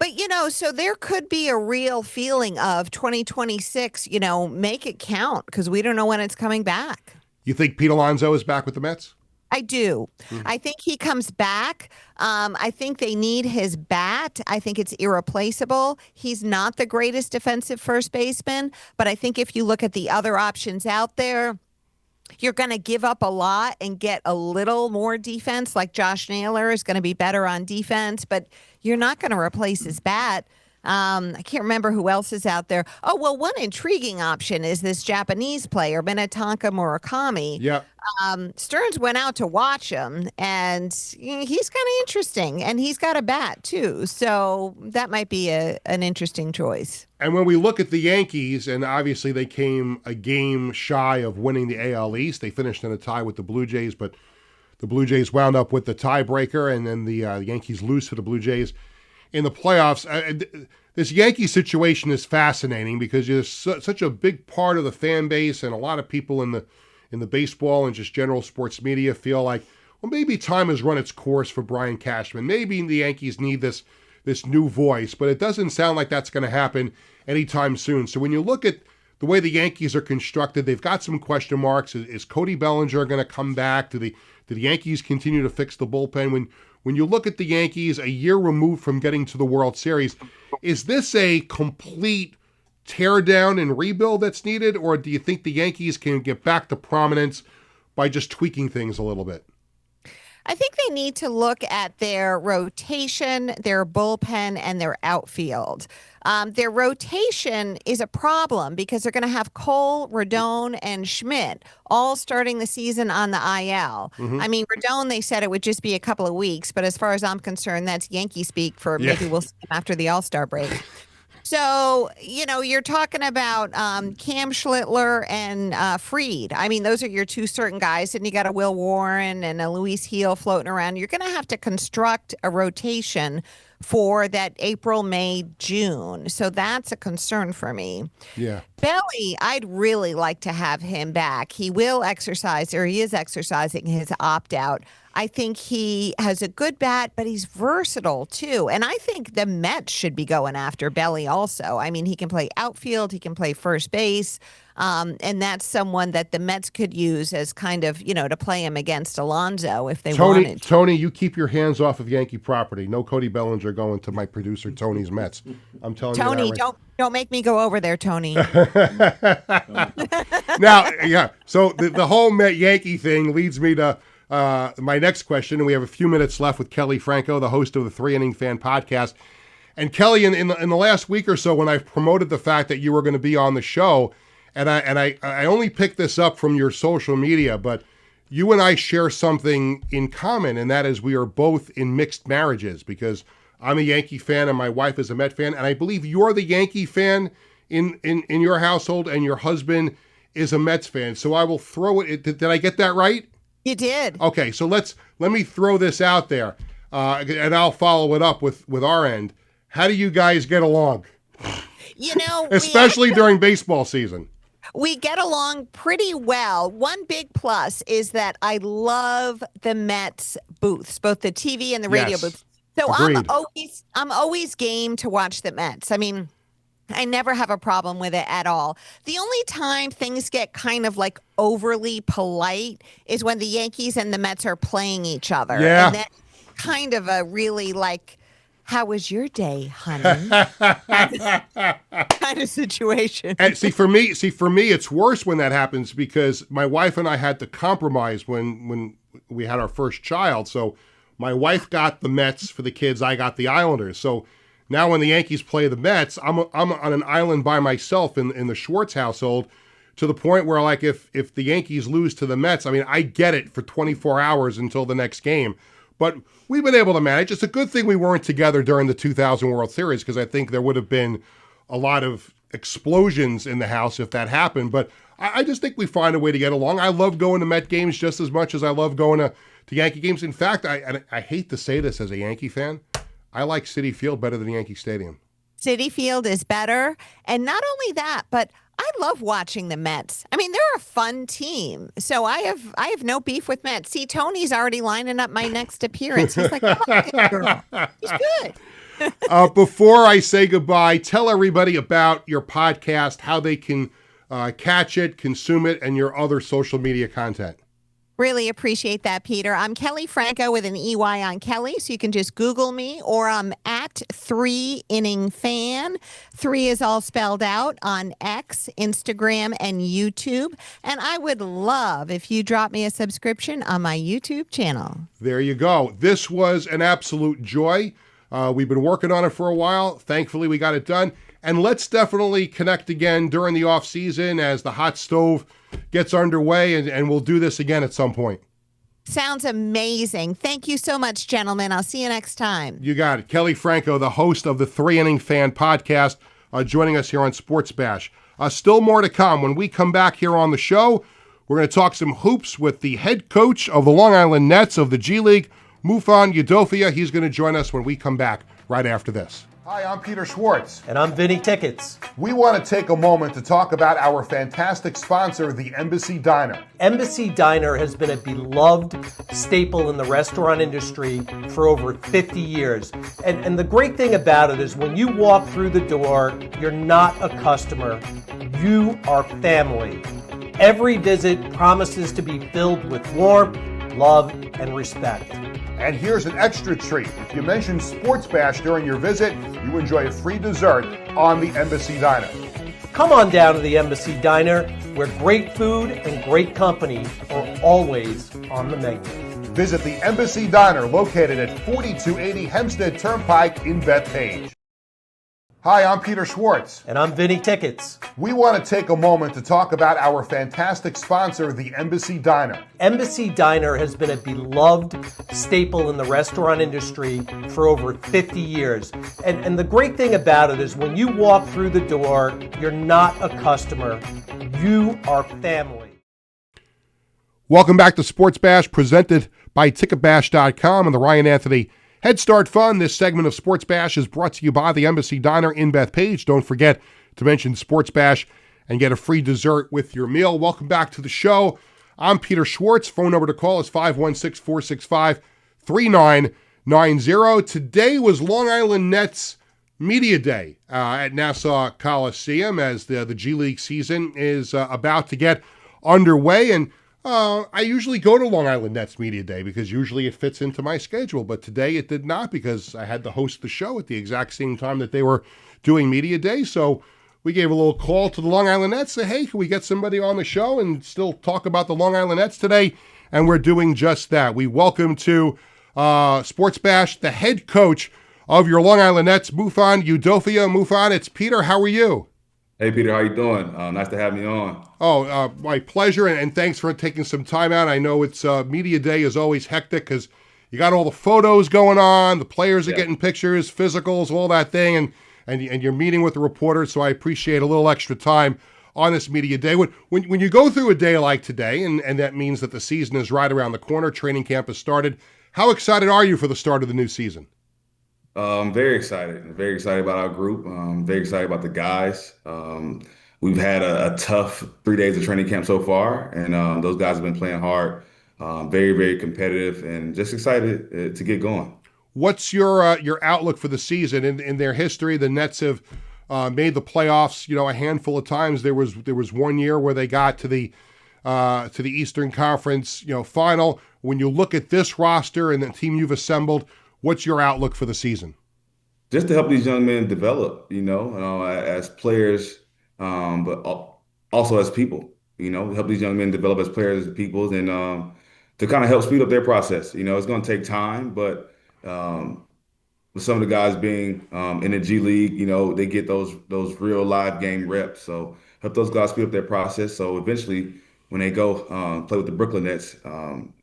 But, so there could be a real feeling of 2026, make it count because we don't know when it's coming back. You think Pete Alonso is back with the Mets? I do. I think he comes back. I think they need his bat. I think it's irreplaceable. He's not the greatest defensive first baseman, but I think if you look at the other options out there, you're going to give up a lot and get a little more defense. Like Josh Naylor is going to be better on defense, but you're not going to replace his bat. I can't remember who else is out there. Oh, well, one intriguing option is this Japanese player, Minnetonka Murakami. Yep. Stearns went out to watch him, and he's kind of interesting, and he's got a bat, too. So that might be an interesting choice. And when we look at the Yankees, and obviously they came a game shy of winning the AL East. They finished in a tie with the Blue Jays, but the Blue Jays wound up with the tiebreaker, and then the Yankees lose to the Blue Jays in the playoffs. This Yankee situation is fascinating because there's such a big part of the fan base, and a lot of people in the baseball and just general sports media feel like, well, maybe time has run its course for Brian Cashman. Maybe the Yankees need this new voice, but it doesn't sound like that's going to happen anytime soon. So when you look at the way the Yankees are constructed, they've got some question marks. Is Cody Bellinger going to come back? Do the Yankees continue to fix the bullpen? When you look at the Yankees a year removed from getting to the World Series, is this a complete teardown and rebuild that's needed, or do you think the Yankees can get back to prominence by just tweaking things a little bit? I think they need to look at their rotation, their bullpen, and their outfield. Their rotation is a problem because they're going to have Cole, Rodon, and Schmidt all starting the season on the IL. I mean, Rodon, they said it would just be a couple of weeks, but as far as I'm concerned, that's Yankee speak for maybe we'll see him after the All-Star break. So, you're talking about Cam Schlittler and Fried. I mean, those are your two certain guys. And you got a Will Warren and a Luis Heel floating around. You're going to have to construct a rotation for that April, May, June. So that's a concern for me. Yeah. Belly, I'd really like to have him back. He will exercise, or he is exercising his opt-out. I think he has a good bat, but he's versatile too. And I think the Mets should be going after Belly also. I mean, he can play outfield, he can play first base. And that's someone that the Mets could use as kind of, to play him against Alonso if they wanted. Tony, you keep your hands off of Yankee property. No Cody Bellinger going to my producer Tony's Mets. I'm telling you. Tony, don't make me go over there, Tony. Now, yeah. So the whole Met Yankee thing leads me to my next question, and we have a few minutes left with Kelley Franco, the host of the 3 Inning Fan podcast. And Kelley, in the last week or so, when I promoted the fact that you were going to be on the show, and I only picked this up from your social media, but you and I share something in common, and that is we are both in mixed marriages because I'm a Yankee fan and my wife is a Met fan, and I believe you're the Yankee fan in your household, and your husband is a Mets fan. So I will throw it. Did I get that right? You did. Okay, so let me throw this out there, and I'll follow it up with our end. How do you guys get along? You know, Especially during baseball season. we get along pretty well. One big plus is that I love the Mets booths, both the TV and the radio Yes. booths. So Agreed. I'm always game to watch the Mets. I mean, I never have a problem with it at all. The only time things get kind of like overly polite is when the Yankees and the Mets are playing each other. Yeah. And that's kind of a really like, how was your day, honey? kind of situation. And see for me, it's worse when that happens because my wife and I had to compromise when we had our first child. So my wife got the Mets for the kids, I got the Islanders. So now when the Yankees play the Mets, I'm on an island by myself in the Schwartz household, to the point where like if the Yankees lose to the Mets, I mean I get it for 24 hours until the next game. But we've been able to manage. It's a good thing we weren't together during the 2000 World Series because I think there would have been a lot of explosions in the house if that happened. But I just think we find a way to get along. I love going to Met games just as much as I love going to Yankee games. In fact, I hate to say this as a Yankee fan, I like Citi Field better than Yankee Stadium. Citi Field is better. And not only that, but I love watching the Mets. I mean, they're a fun team. So I have no beef with Mets. See, Tony's already lining up my next appearance. He's like, come on, girl. He's good. Before I say goodbye, tell everybody about your podcast, how they can catch it, consume it, and your other social media content. Really appreciate that, Peter. I'm Kelley Franco with an EY on Kelley, so you can just Google me, or I'm at 3 Inning Fan. 3 is all spelled out on X, Instagram, and YouTube. And I would love if you drop me a subscription on my YouTube channel. There you go. This was an absolute joy. We've been working on it for a while. Thankfully, we got it done. And let's definitely connect again during the off season as the hot stove gets underway, and we'll do this again at some point. Sounds amazing. Thank you so much, gentlemen. I'll see you next time. You got it. Kelley Franco, the host of the 3 Inning Fan podcast, joining us here on Sports Bash. Still more to come. When we come back here on the show, we're going to talk some hoops with the head coach of the Long Island Nets of the G League, Mfon Udofia. He's going to join us when we come back right after this. Hi, I'm Peter Schwartz. And I'm Vinny Tickets. We want to take a moment to talk about our fantastic sponsor, the Embassy Diner. Embassy Diner has been a beloved staple in the restaurant industry for over 50 years. And the great thing about it is when you walk through the door, you're not a customer, you are family. Every visit promises to be filled with warmth, love, and respect. And here's an extra treat. If you mention SportsBash during your visit, you enjoy a free dessert on the Embassy Diner. Come on down to the Embassy Diner, where great food and great company are always on the menu. Visit the Embassy Diner located at 4280 Hempstead Turnpike in Bethpage. Hi, I'm Peter Schwartz. And I'm Vinny Tickets. We want to take a moment to talk about our fantastic sponsor, the Embassy Diner. Embassy Diner has been a beloved staple in the restaurant industry for over 50 years. And the great thing about it is when you walk through the door, you're not a customer, you are family. Welcome back to Sports Bash, presented by Ticketbash.com and the Ryan Anthony Head Start Fund. This segment of Sports Bash is brought to you by the Embassy Diner in Bethpage. Don't forget to mention Sports Bash and get a free dessert with your meal. Welcome back to the show. I'm Peter Schwartz. Phone number to call is 516-465-3990. Today was Long Island Nets Media Day at Nassau Coliseum as the G League season is about to get underway. And I usually go to Long Island Nets Media Day because usually it fits into my schedule, but today it did not because I had to host the show at the exact same time that they were doing Media Day. So we gave a little call to the Long Island Nets, say, hey, can we get somebody on the show and still talk about the Long Island Nets today? And we're doing just that. We welcome to Sports Bash the head coach of your Long Island Nets, Mfon Udofia. Mfon, it's Peter. How are you? Hey, Peter, how you doing? Nice to have me on. Oh, my pleasure, and thanks for taking some time out. I know it's Media Day is always hectic because you got all the photos going on, the players are getting pictures, physicals, all that thing, and you're meeting with the reporters, so I appreciate a little extra time on this media day. When you go through a day like today, and that means that the season is right around the corner, training camp has started, how excited are you for the start of the new season? Very excited. Very excited about our group. Very excited about the guys. We've had a tough 3 days of training camp so far, and those guys have been playing hard. Very, very competitive, and just excited to get going. What's your outlook for the season? In their history, the Nets have made the playoffs, a handful of times. There was one year where they got to the Eastern Conference, final. When you look at this roster and the team you've assembled, what's your outlook for the season? Just to help these young men develop, as players, but also as people. Help these young men develop as players, as people, and to kind of help speed up their process. It's going to take time, but with some of the guys being in the G League, they get those real live game reps. So help those guys speed up their process. So eventually, when they go play with the Brooklyn Nets,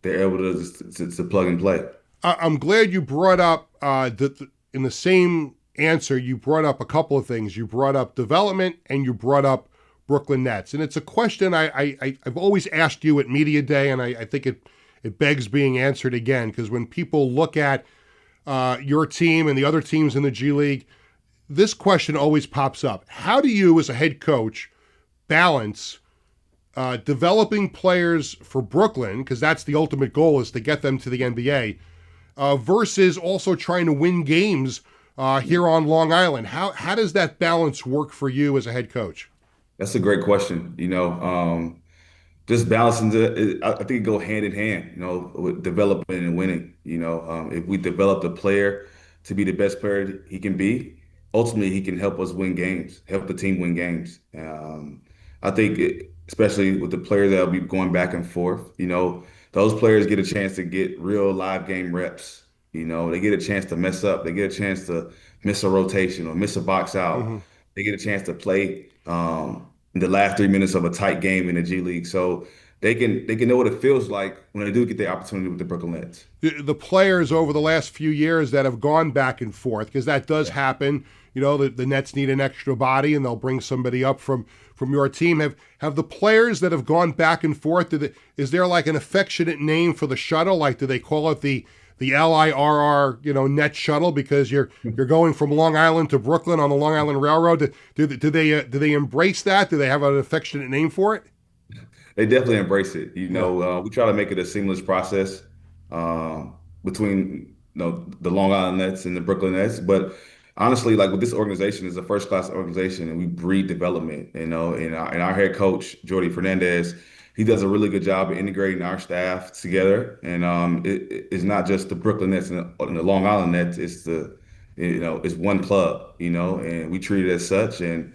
they're able to plug and play. I'm glad you brought up in the same answer, you brought up a couple of things. You brought up development and you brought up Brooklyn Nets. And it's a question I've always asked you at Media Day, and I think it begs being answered again, because when people look at your team and the other teams in the G League, this question always pops up. How do you, as a head coach, balance developing players for Brooklyn, because that's the ultimate goal, is to get them to the NBA, versus also trying to win games here on Long Island? How does that balance work for you as a head coach? That's a great question. Just balancing I think it go hand in hand, with developing and winning. If we develop the player to be the best player he can be, ultimately he can help us win games, help the team win games. I think especially with the players that will be going back and forth, those players get a chance to get real live game reps. They get a chance to mess up. They get a chance to miss a rotation or miss a box out. Mm-hmm. They get a chance to play in the last 3 minutes of a tight game in the G League. So they can know what it feels like when they do get the opportunity with the Brooklyn Nets. The players over the last few years that have gone back and forth, because that does happen. The Nets need an extra body, and they'll bring somebody up from your team. Have the players that have gone back and forth, is there like an affectionate name for the shuttle? Like, do they call it the LIRR, net shuttle, because you're going from Long Island to Brooklyn on the Long Island Railroad? Do they embrace that? Do they have an affectionate name for it? They definitely embrace it. We try to make it a seamless process between the Long Island Nets and the Brooklyn Nets. But honestly, like, with this organization, is a first class organization, and we breed development. And our head coach Jordy Fernandez, he does a really good job of integrating our staff together. And it's not just the Brooklyn Nets and the Long Island Nets. It's it's one club, and we treat it as such. And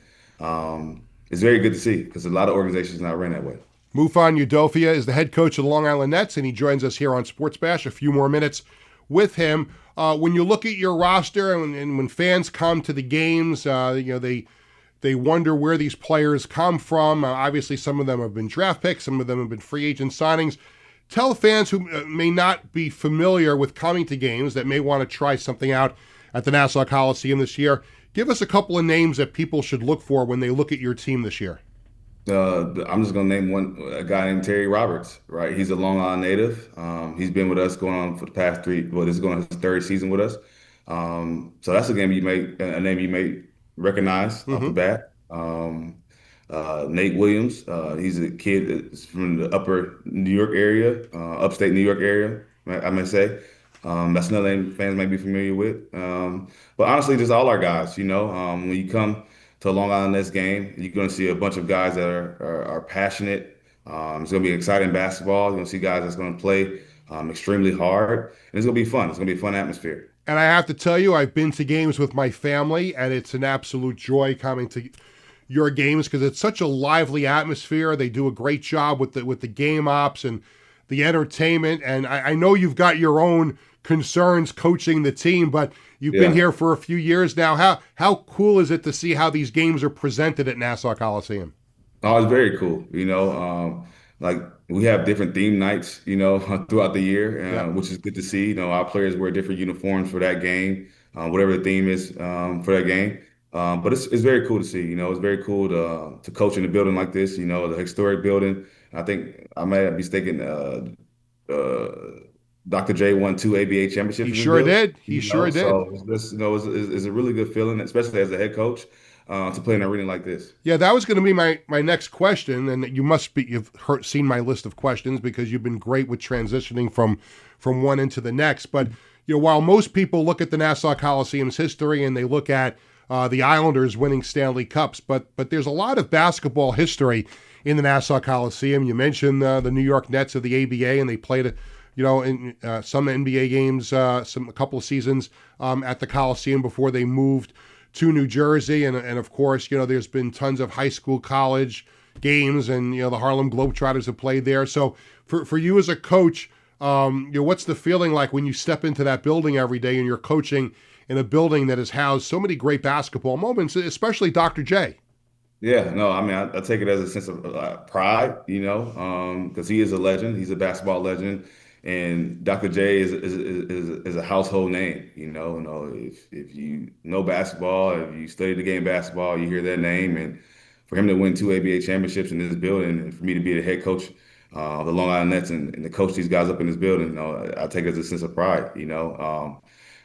it's very good to see, because a lot of organizations not run that way. Mfon Udofia is the head coach of the Long Island Nets, and he joins us here on SportsBash. A few more minutes with him. When you look at your roster and when fans come to the games, they wonder where these players come from. Obviously, some of them have been draft picks. Some of them have been free agent signings. Tell fans who may not be familiar with coming to games, that may want to try something out at the Nassau Coliseum this year, give us a couple of names that people should look for when they look at your team this year. I'm just going to name a guy named Terry Roberts, right? He's a Long Island native. He's been with us going on for the past this is going on his third season with us. So that's a name you may recognize off the bat. Nate Williams, he's a kid that's from the upper New York area, upstate New York area, I may say. That's another name fans may be familiar with. But honestly, just all our guys, when you come to a Long Island Nets game, you're going to see a bunch of guys that are passionate. It's going to be exciting basketball. You're going to see guys that's going to play extremely hard. And it's going to be fun. It's going to be a fun atmosphere. And I have to tell you, I've been to games with my family, and it's an absolute joy coming to your games, because it's such a lively atmosphere. They do a great job with the game ops and the entertainment. And I know you've got your own concerns coaching the team, but you've been here for a few years now. How cool is it to see how these games are presented at Nassau Coliseum? Oh, it's very cool. Like, we have different theme nights, throughout the year, which is good to see. Our players wear different uniforms for that game, whatever the theme is for that game. But it's very cool to see. It's very cool to coach in a building like this. The historic building. I think I may be mistaken. Dr. J won 2 ABA championships He in this sure building. did. He sure did. So it's a really good feeling, especially as a head coach, to play in an arena like this. Yeah, that was going to be my next question, and you've seen my list of questions because you've been great with transitioning from one into the next. But while most people look at the Nassau Coliseum's history and they look at the Islanders winning Stanley Cups, but there's a lot of basketball history in the Nassau Coliseum. You mentioned the New York Nets of the ABA, and they played in some NBA games, a couple of seasons at the Coliseum before they moved to New Jersey. And of course, there's been tons of high school, college games, and, the Harlem Globetrotters have played there. So for you as a coach, what's the feeling like when you step into that building every day and you're coaching in a building that has housed so many great basketball moments, especially Dr. J? Yeah, no, I mean, I take it as a sense of pride, because he is a legend. He's a basketball legend. And Dr. J is a household name, if you know basketball, if you study the game basketball, you hear that name. And for him to win 2 ABA championships in this building, and for me to be the head coach of the Long Island Nets and to coach these guys up in this building, I take it as a sense of pride.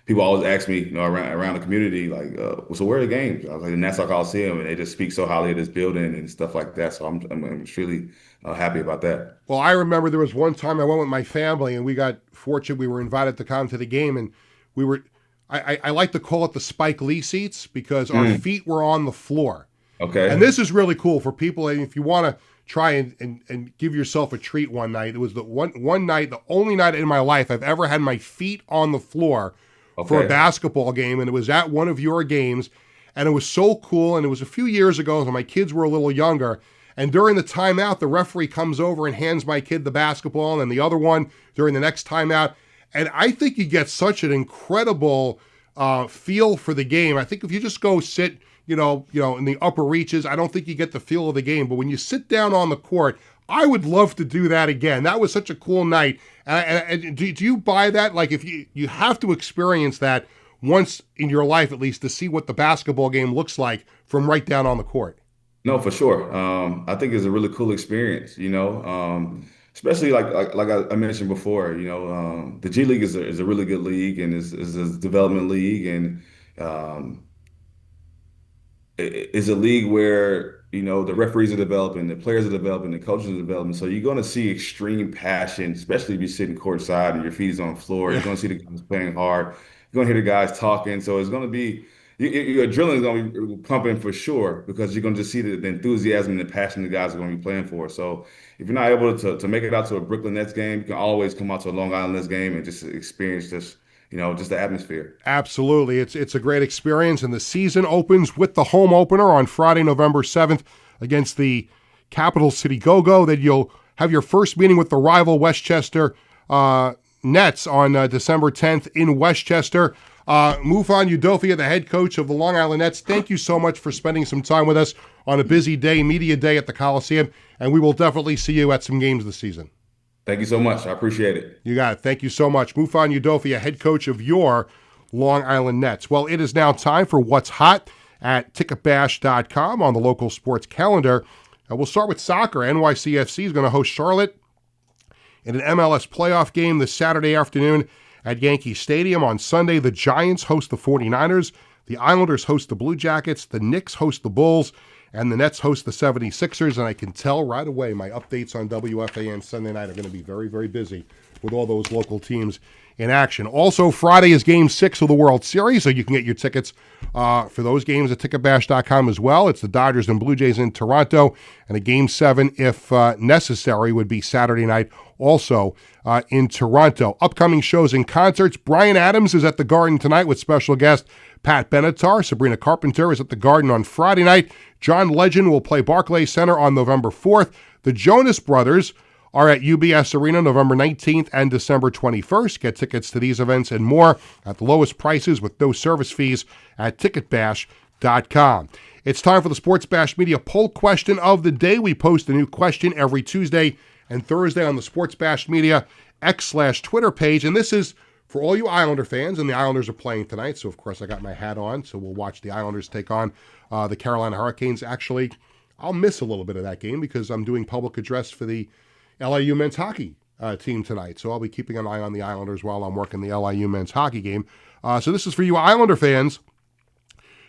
People always ask me, around the community, like, so where are the games? I was like, the Nassau Coliseum, and they just speak so highly of this building and stuff like that. So I'm extremely happy about that. Well, I remember there was one time I went with my family, and we got fortunate. We were invited to come to the game, and I like to call it the Spike Lee seats because our feet were on the floor. Okay. And this is really cool for people. And if you want to try and give yourself a treat one night, it was the one night, the only night in my life I've ever had my feet on the floor for a basketball game, and it was at one of your games, and it was so cool. And it was a few years ago when my kids were a little younger, and during the timeout, the referee comes over and hands my kid the basketball, and then the other one during the next timeout. And I think you get such an incredible feel for the game. I think if you just go sit, in the upper reaches, I don't think you get the feel of the game. But when you sit down on the court, I would love to do that again. That was such a cool night. And do you buy that? Like, if you have to experience that once in your life, at least, to see what the basketball game looks like from right down on the court. No, for sure. I think it's a really cool experience, especially like I mentioned before, the G League is a really good league, and is a development league, and it's a league where the referees are developing, the players are developing, the coaches are developing. So you're going to see extreme passion, especially if you're sitting courtside and your feet is on the floor. You're going to see the guys playing hard. You're going to hear the guys talking. So it's going to be your adrenaline is going to be pumping for sure, because you're going to just see the enthusiasm and the passion the guys are going to be playing for. So if you're not able to make it out to a Brooklyn Nets game, you can always come out to a Long Island Nets game and just experience just the atmosphere. Absolutely. It's a great experience, and the season opens with the home opener on Friday, November 7th against the Capital City Go-Go. Then you'll have your first meeting with the rival Westchester Nets on December 10th in Westchester. Mfon Udofia, the head coach of the Long Island Nets, thank you so much for spending some time with us on a busy day, media day at the Coliseum, and we will definitely see you at some games this season. Thank you so much. I appreciate it. You got it. Thank you so much. Mfon Udofia, head coach of your Long Island Nets. Well, it is now time for What's Hot at ticketbash.com on the local sports calendar. We'll start with soccer. NYCFC is going to host Charlotte in an MLS playoff game this Saturday afternoon at Yankee Stadium. On Sunday, the Giants host the 49ers. The Islanders host the Blue Jackets. The Knicks host the Bulls. And the Nets host the 76ers. And I can tell right away my updates on WFAN Sunday night are going to be very, very busy with all those local teams in action. Also, Friday is Game 6 of the World Series, so you can get your tickets for those games at ticketbash.com as well. It's the Dodgers and Blue Jays in Toronto, and a Game 7, if necessary, would be Saturday night also in Toronto. Upcoming shows and concerts. Bryan Adams is at the Garden tonight with special guest Pat Benatar. Sabrina Carpenter is at the Garden on Friday night. John Legend will play Barclays Center on November 4th. The Jonas Brothers are at UBS Arena November 19th and December 21st. Get tickets to these events and more at the lowest prices with no service fees at ticketbash.com. It's time for the Sports Bash Media poll question of the day. We post a new question every Tuesday and Thursday on the Sports Bash Media X/Twitter page, and this is for all you Islander fans, and the Islanders are playing tonight, so of course I got my hat on, so we'll watch the Islanders take on the Carolina Hurricanes. Actually, I'll miss a little bit of that game because I'm doing public address for the LIU men's hockey team tonight, so I'll be keeping an eye on the Islanders while I'm working the LIU men's hockey game. So this is for you Islander fans.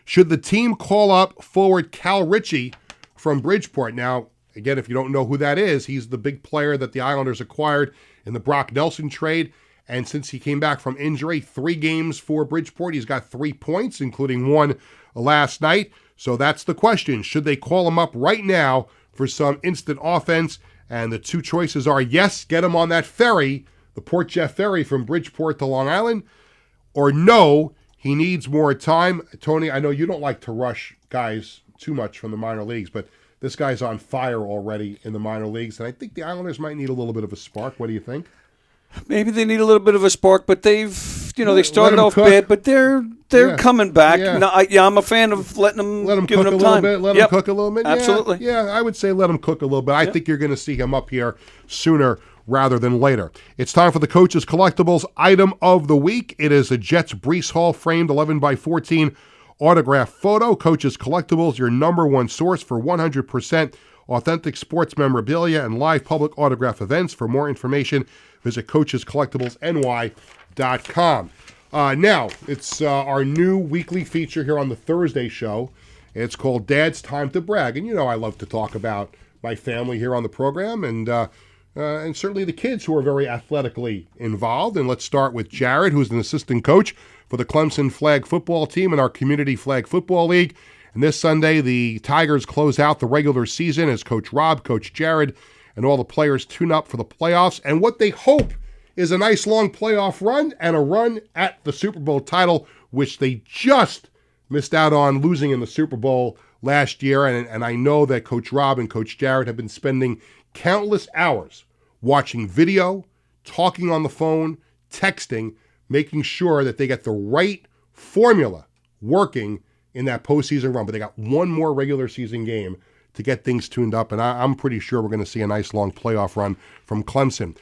Should the team call up forward Cal Ritchie from Bridgeport? Now, again, if you don't know who that is, he's the big player that the Islanders acquired in the Brock Nelson trade. And since he came back from injury, 3 games for Bridgeport. He's got 3 points, including 1 last night. So that's the question. Should they call him up right now for some instant offense? And the 2 choices are, yes, get him on that ferry, the Port Jeff ferry from Bridgeport to Long Island, or no, he needs more time. Tony, I know you don't like to rush guys too much from the minor leagues, but this guy's on fire already in the minor leagues, and I think the Islanders might need a little bit of a spark. What do you think? Maybe they need a little bit of a spark, but they started off bad, but they're coming back. Yeah. No, I'm a fan of letting them Cook a little bit. Let him cook a little bit. Absolutely. Yeah, I would say let him cook a little bit. I think you're going to see him up here sooner rather than later. It's time for the Coach's Collectibles item of the week. It is a Jets Brees Hall framed 11x14 autograph photo. Coach's Collectibles, your number one source for 100% authentic sports memorabilia and live public autograph events. For more information, visit coachescollectiblesny.com. Now, it's our new weekly feature here on the Thursday show. It's called Dad's Time to Brag. And you know I love to talk about my family here on the program and certainly the kids who are very athletically involved. And let's start with Jared, who's an assistant coach for the Clemson flag football team in our Community Flag Football League. And this Sunday, the Tigers close out the regular season as Coach Rob, Coach Jared, and all the players tune up for the playoffs. And what they hope is a nice long playoff run and a run at the Super Bowl title, which they just missed out on losing in the Super Bowl last year. And I know that Coach Rob and Coach Jared have been spending countless hours watching video, talking on the phone, texting, making sure that they get the right formula working in that postseason run. But they got one more regular season game to get things tuned up, and I'm pretty sure we're going to see a nice long playoff run from Clemson.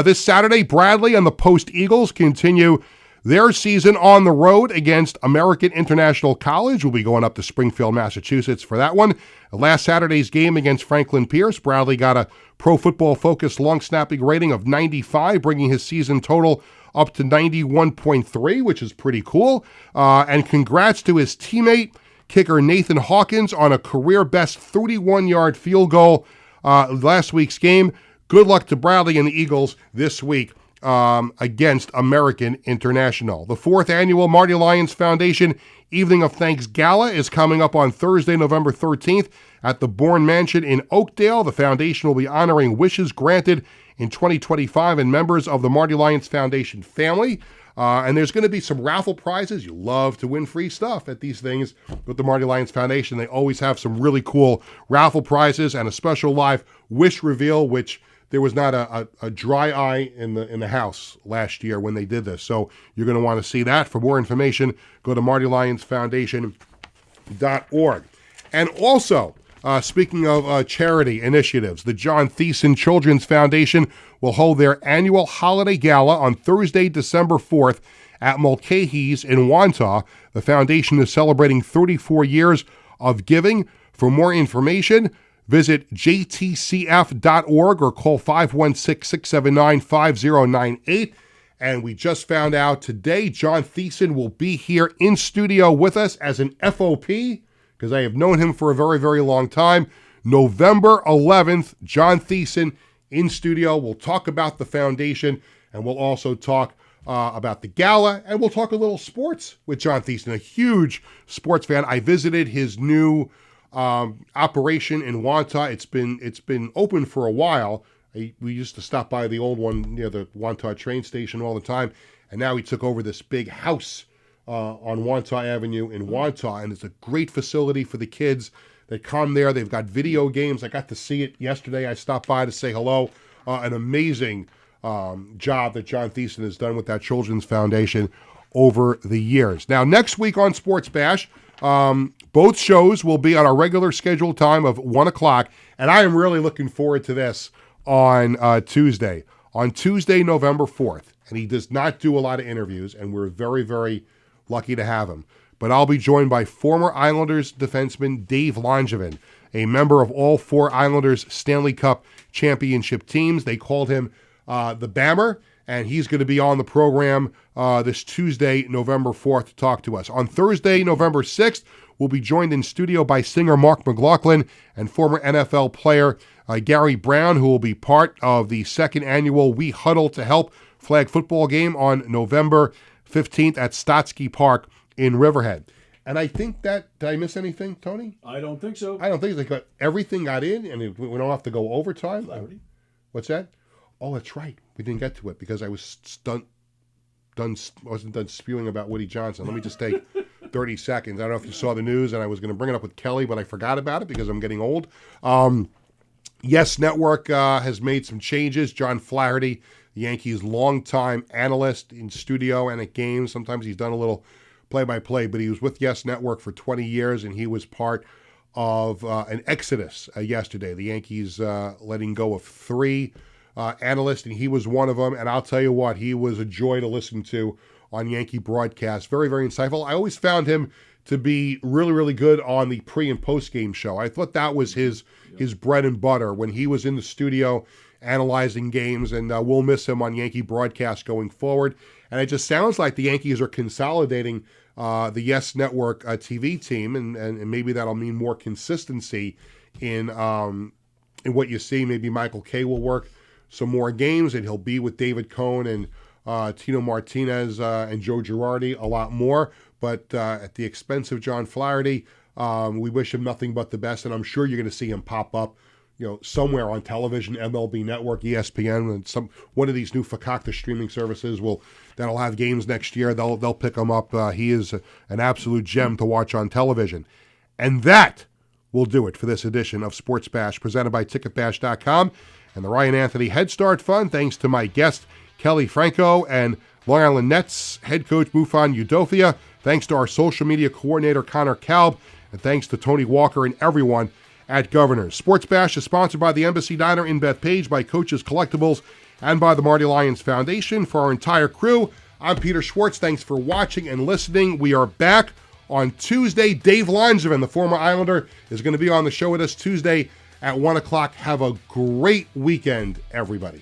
This Saturday, Bradley and the Post Eagles continue their season on the road against American International College. We'll be going up to Springfield, Massachusetts for that one. Last Saturday's game against Franklin Pierce, Bradley got a Pro Football Focus long snapping rating of 95, bringing his season total up to 91.3, which is pretty cool. And congrats to his teammate, kicker Nathan Hawkins, on a career-best 31-yard field goal last week's game. Good luck to Bradley and the Eagles this week against American International. The 4th annual Marty Lyons Foundation Evening of Thanks Gala is coming up on Thursday, November 13th at the Bourne Mansion in Oakdale. The foundation will be honoring wishes granted in 2025 and members of the Marty Lyons Foundation family. And there's going to be some raffle prizes. You love to win free stuff at these things with the Marty Lyons Foundation. They always have some really cool raffle prizes and a special live wish reveal, which there was not a dry eye in the house last year when they did this. So you're going to want to see that. For more information, go to martylyonsfoundation.org. And also, speaking of charity initiatives, the John Thiessen Children's Foundation will hold their annual holiday gala on Thursday, December 4th at Mulcahy's in Wantagh. The foundation is celebrating 34 years of giving. For more information, visit jtcf.org or call 516-679-5098. And we just found out today John Thiessen will be here in studio with us as an FOP, because I have known him for a very, very long time. November 11th, John Thiessen in studio. We'll talk about the foundation, and we'll also talk about the gala, and we'll talk a little sports with John Thiessen, a huge sports fan. I visited his new operation in Wantagh. It's been open for a while. We used to stop by the old one near the Wantagh train station all the time, and now he took over this big house on Wantagh Avenue in Wantagh, and it's a great facility for the kids that come there. They've got video games. I got to see it yesterday. I stopped by to say hello. An amazing job that John Thiessen has done with that Children's Foundation over the years. Now, next week on Sports Bash, both shows will be on our regular scheduled time of 1 o'clock, and I am really looking forward to this on Tuesday. On Tuesday, November 4th, and he does not do a lot of interviews, and we're very, very lucky to have him. But I'll be joined by former Islanders defenseman Dave Langevin, a member of all 4 Islanders Stanley Cup championship teams. They called him the Bammer, and he's going to be on the program this Tuesday, November 4th, to talk to us. On Thursday, November 6th, we'll be joined in studio by singer Mark McLaughlin and former NFL player Gary Brown, who will be part of the 2nd annual We Huddle to Help flag football game on November 15th at Stotsky Park in Riverhead. And I think that, did I miss anything, Tony? I don't think so. I don't think so. Everything got in, and we don't have to go overtime. Clarity. What's that? Oh, that's right. We didn't get to it because I was wasn't done spewing about Woody Johnson. Let me just take 30 seconds. I don't know if you saw the news, and I was going to bring it up with Kelley, but I forgot about it because I'm getting old. Yes Network has made some changes. John Flaherty, the Yankees' longtime analyst in studio and at games. Sometimes he's done a little play-by-play, but he was with Yes Network for 20 years, and he was part of an exodus yesterday. The Yankees letting go of 3 analysts, and he was one of them. And I'll tell you what, he was a joy to listen to on Yankee broadcast. Very, very insightful. I always found him to be really, really good on the pre- and post-game show. I thought that was his bread and butter when he was in the studio analyzing games, and we'll miss him on Yankee broadcast going forward. And it just sounds like the Yankees are consolidating the Yes Network TV team, and maybe that'll mean more consistency in what you see. Maybe Michael Kay will work some more games, and he'll be with David Cohn and Tino Martinez and Joe Girardi a lot more. But at the expense of John Flaherty, we wish him nothing but the best, and I'm sure you're going to see him pop up, somewhere on television, MLB Network, ESPN, and one of these new Fakakta streaming services that'll have games next year. They'll pick him up. He is an absolute gem to watch on television. And that will do it for this edition of Sports Bash, presented by TicketBash.com and the Ryan Anthony Head Start Fund. Thanks to my guest, Kelley Franco, and Long Island Nets head coach Mfon Udofia. Thanks to our social media coordinator, Connor Kalb, and thanks to Tony Walker and everyone at Governors. Sports Bash is sponsored by the Embassy Diner in Bethpage, by Coach's Collectibles, and by the Marty Lyons Foundation. For our entire crew, I'm Peter Schwartz. Thanks for watching and listening. We are back on Tuesday. Dave Langevin, the former Islander, is going to be on the show with us Tuesday at 1 o'clock. Have a great weekend, everybody.